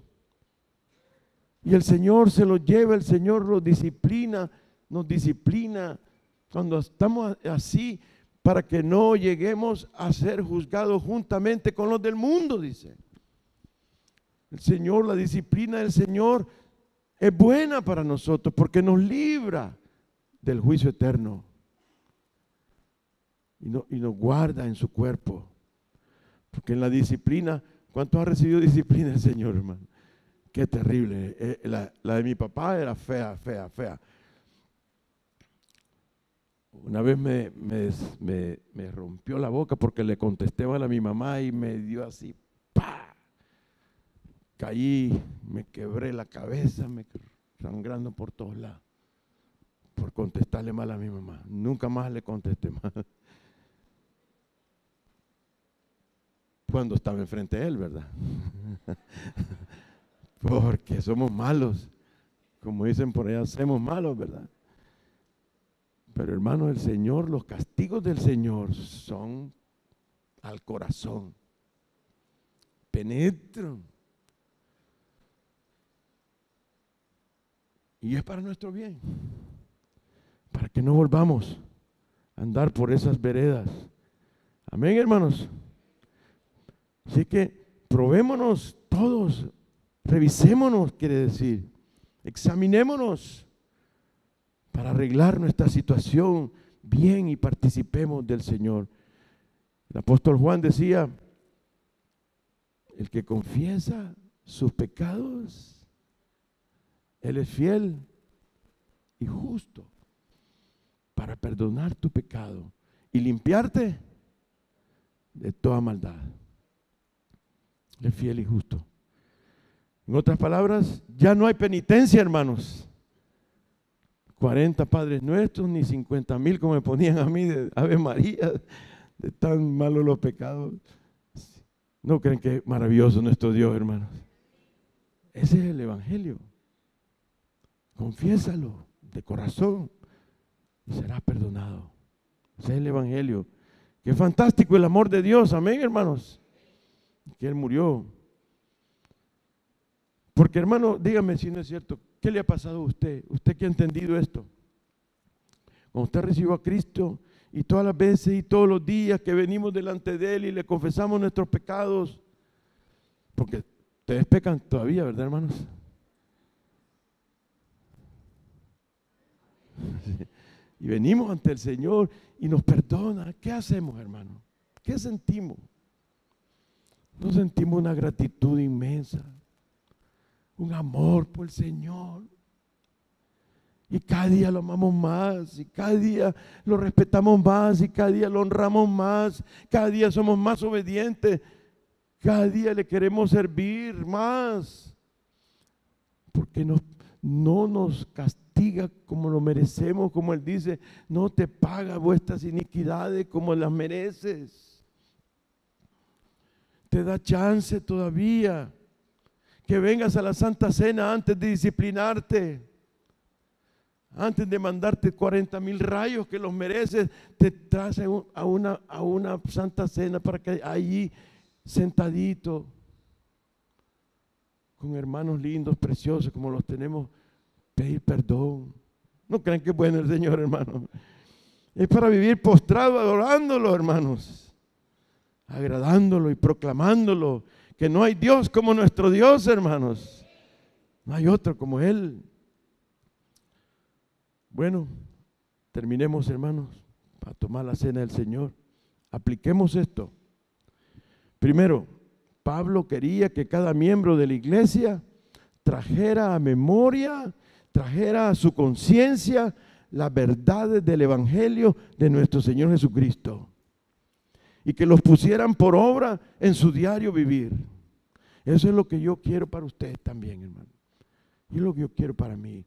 Y el Señor se los lleva, el Señor los disciplina, nos disciplina cuando estamos así, para que no lleguemos a ser juzgados juntamente con los del mundo, dice. El Señor, la disciplina del Señor es buena para nosotros porque nos libra del juicio eterno y nos guarda en su cuerpo. Porque en la disciplina, ¿cuántos ha recibido disciplina el Señor, hermano? Qué terrible. La de mi papá era fea. Una vez me rompió la boca porque le contesté mal a mi mamá y me dio así, ¡pah! Caí, me quebré la cabeza, me sangrando por todos lados por contestarle mal a mi mamá. Nunca más le contesté mal. Cuando estaba enfrente de él, ¿verdad? Porque somos malos. Como dicen por allá, somos malos, ¿verdad? Pero hermano, el Señor, los castigos del Señor son al corazón. Penetran. Y es para nuestro bien. Para que no volvamos a andar por esas veredas. Amén, hermanos. Así que probémonos todos. Revisémonos, quiere decir. Examinémonos para arreglar nuestra situación bien y participemos del Señor. El apóstol Juan decía, el que confiesa sus pecados, Él es fiel y justo para perdonar tu pecado y limpiarte de toda maldad. Él es fiel y justo. En otras palabras, ya no hay penitencia, hermanos. 40 Padres Nuestros, ni 50,000 como me ponían a mí de Ave María, de tan malos los pecados. ¿No creen que es maravilloso nuestro Dios, hermanos? Ese es el Evangelio. Confiésalo de corazón y serás perdonado. Ese es el Evangelio. Qué fantástico el amor de Dios, amén, hermanos. Que Él murió. Porque, hermano, dígame si no es cierto. ¿Qué le ha pasado a usted? Usted que ha entendido esto. Cuando usted recibió a Cristo y todas las veces y todos los días que venimos delante de Él y le confesamos nuestros pecados. Porque ustedes pecan todavía, ¿verdad, hermanos? Y venimos ante el Señor y nos perdona. ¿Qué hacemos, hermano? ¿Qué sentimos? Nos sentimos una gratitud inmensa, un amor por el Señor. Y cada día lo amamos más, y cada día lo respetamos más, y cada día lo honramos más, cada día somos más obedientes, cada día le queremos servir más, porque no nos castiga como lo merecemos, como Él dice, no te paga vuestras iniquidades como las mereces. Te da chance todavía que vengas a la Santa Cena antes de disciplinarte, antes de mandarte 40,000 rayos que los mereces. Te traes a una Santa Cena para que allí sentadito con hermanos lindos, preciosos como los tenemos, pedir perdón. ¿No creen que es bueno el Señor, hermano? Es para vivir postrado adorándolo, hermanos, agradándolo y proclamándolo, que no hay Dios como nuestro Dios, hermanos. No hay otro como Él. Bueno, terminemos, hermanos, para tomar la cena del Señor. Apliquemos esto. Primero, Pablo quería que cada miembro de la iglesia trajera a memoria, trajera a su conciencia las verdades del Evangelio de nuestro Señor Jesucristo y que los pusieran por obra en su diario vivir. Eso es lo que yo quiero para ustedes también, hermano. Y es lo que yo quiero para mí.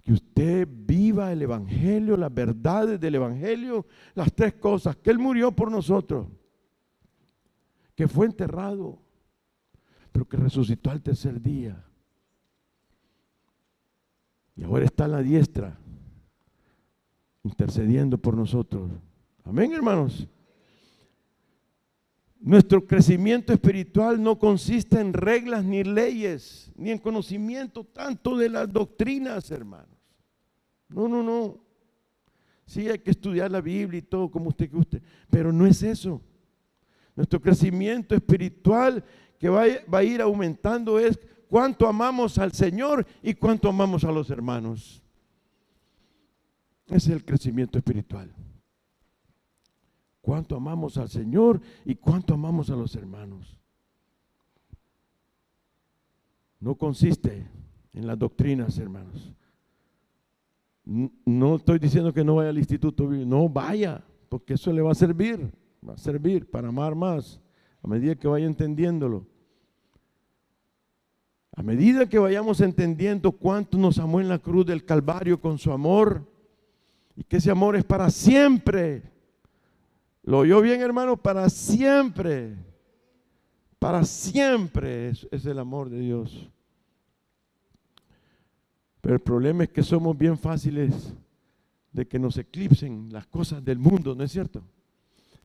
Que usted viva el Evangelio, las verdades del Evangelio, las tres cosas, que Él murió por nosotros, que fue enterrado, pero que resucitó al tercer día. Y ahora está a la diestra, intercediendo por nosotros. Amén, hermanos. Nuestro crecimiento espiritual no consiste en reglas ni leyes, ni en conocimiento tanto de las doctrinas, hermanos. No. Sí, hay que estudiar la Biblia y todo como usted guste, pero no es eso. Nuestro crecimiento espiritual que va a ir aumentando es cuánto amamos al Señor y cuánto amamos a los hermanos. Ese es el crecimiento espiritual. Cuánto amamos al Señor y cuánto amamos a los hermanos. No consiste en las doctrinas, hermanos. No estoy diciendo que no vaya al instituto bíblico, no vaya, porque eso le va a servir para amar más, a medida que vaya entendiéndolo. A medida que vayamos entendiendo cuánto nos amó en la cruz del Calvario con su amor, y que ese amor es para siempre. ¿Lo oyó bien, hermano? Para siempre. Para siempre es el amor de Dios. Pero el problema es que somos bien fáciles de que nos eclipsen las cosas del mundo, ¿no es cierto?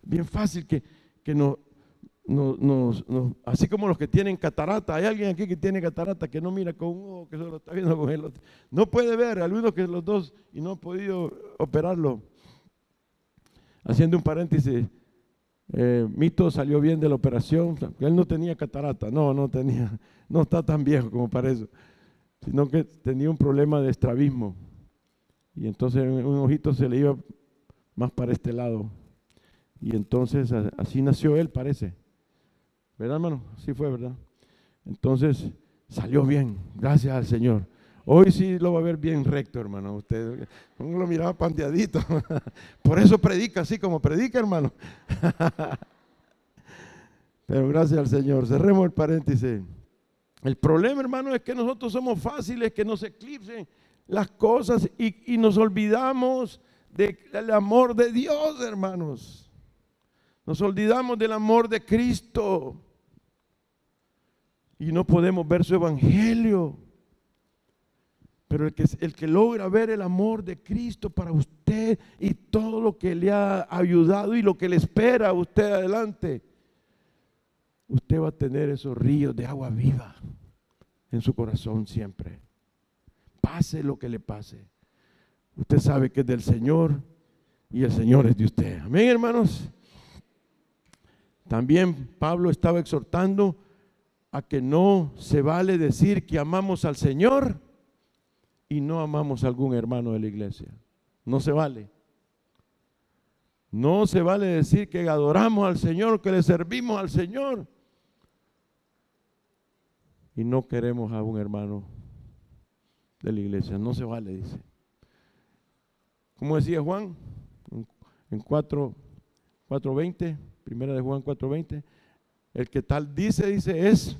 Bien fácil que así como los que tienen catarata. Hay alguien aquí que tiene catarata que no mira con un ojo, que solo está viendo con el otro. No puede ver, algunos que los dos y no han podido operarlo. Haciendo un paréntesis, Mito salió bien de la operación. Él no tenía catarata, no tenía, no está tan viejo como para eso, sino que tenía un problema de estrabismo. Y entonces un ojito se le iba más para este lado. Y entonces así nació él, parece. ¿Verdad, hermano? Así fue, ¿verdad? Entonces salió bien, gracias al Señor. Hoy sí lo va a ver bien recto, hermano. Usted no lo miraba pandeadito. Por eso predica así como predica, hermano. Pero gracias al Señor. Cerremos el paréntesis. El problema, hermano, es que nosotros somos fáciles que nos eclipsen las cosas y nos olvidamos del amor de Dios, hermanos. Nos olvidamos del amor de Cristo y no podemos ver su evangelio. Pero el que logra ver el amor de Cristo para usted y todo lo que le ha ayudado y lo que le espera a usted adelante, usted va a tener esos ríos de agua viva en su corazón siempre. Pase lo que le pase. Usted sabe que es del Señor y el Señor es de usted. Amén, hermanos. También Pablo estaba exhortando a que no se vale decir que amamos al Señor y no amamos a algún hermano de la iglesia. No se vale. No se vale decir que adoramos al Señor, que le servimos al Señor y no queremos a un hermano de la iglesia. No se vale, dice. ¿Cómo decía Juan? En 4:20, primera de Juan 4:20, el que tal dice es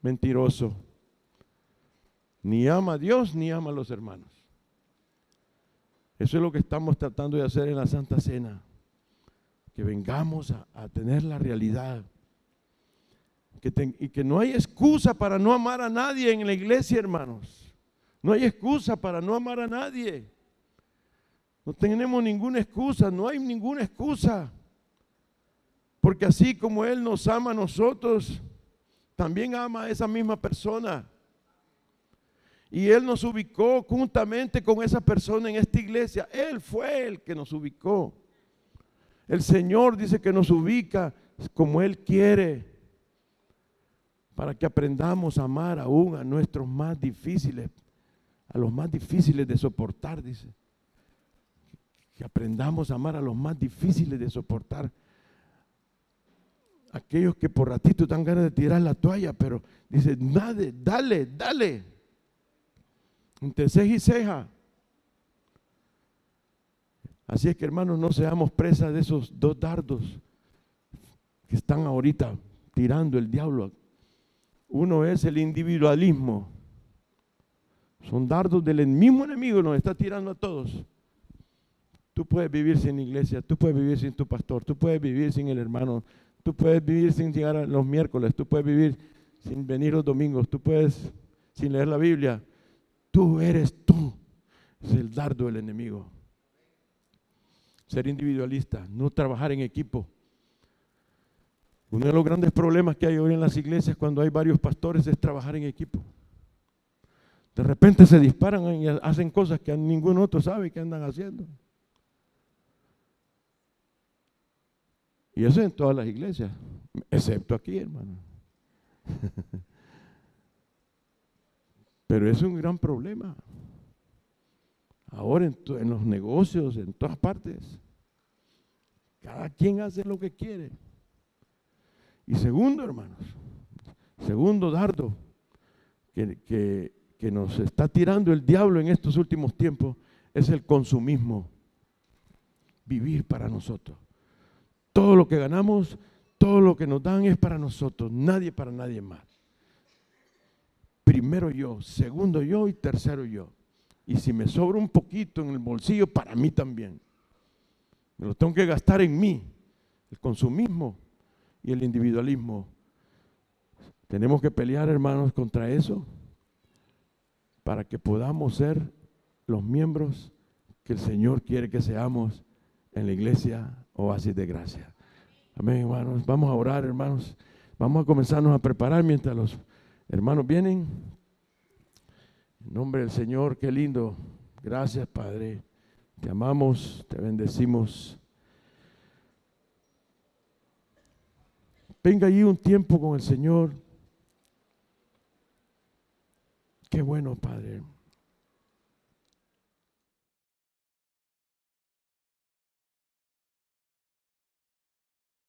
mentiroso. Ni ama a Dios, ni ama a los hermanos. Eso es lo que estamos tratando de hacer en la Santa Cena. Que vengamos a tener la realidad. Y que no hay excusa para no amar a nadie en la iglesia, hermanos. No hay excusa para no amar a nadie. No tenemos ninguna excusa, no hay ninguna excusa. Porque así como Él nos ama a nosotros, también ama a esa misma persona. Y Él nos ubicó juntamente con esa persona en esta iglesia. Él fue el que nos ubicó. El Señor dice que nos ubica como Él quiere, para que aprendamos a amar aún a nuestros más difíciles, a los más difíciles de soportar, dice. Que aprendamos a amar a los más difíciles de soportar. Aquellos que por ratito dan ganas de tirar la toalla, pero dice, dale. Entre ceja y ceja. Así es que, hermanos, no seamos presas de esos dos dardos que están ahorita tirando el diablo. Uno es el individualismo. Son dardos del mismo enemigo, nos está tirando a todos. Tú puedes vivir sin iglesia, tú puedes vivir sin tu pastor, tú puedes vivir sin el hermano, tú puedes vivir sin llegar a los miércoles, tú puedes vivir sin venir los domingos, tú puedes sin leer la Biblia. Tú eres tú. Es el dardo del enemigo. Ser individualista, no trabajar en equipo. Uno de los grandes problemas que hay hoy en las iglesias cuando hay varios pastores es trabajar en equipo. De repente se disparan y hacen cosas que ningún otro sabe que andan haciendo. Y eso en todas las iglesias, excepto aquí, hermano. Pero es un gran problema. Ahora en los negocios, en todas partes. Cada quien hace lo que quiere. Y segundo, hermanos, segundo dardo que nos está tirando el diablo en estos últimos tiempos es el consumismo. Vivir para nosotros. Todo lo que ganamos, todo lo que nos dan es para nosotros, nadie para nadie más. Primero yo, segundo yo y tercero yo. Y si me sobra un poquito en el bolsillo, para mí también. Me lo tengo que gastar en mí. El consumismo y el individualismo. Tenemos que pelear, hermanos, contra eso para que podamos ser los miembros que el Señor quiere que seamos en la iglesia Oasis de Gracia. Amén, hermanos. Vamos a orar, hermanos. Vamos a comenzarnos a preparar mientras los hermanos vienen. En nombre del Señor, qué lindo. Gracias, Padre. Te amamos, te bendecimos. Venga allí un tiempo con el Señor. Qué bueno, Padre.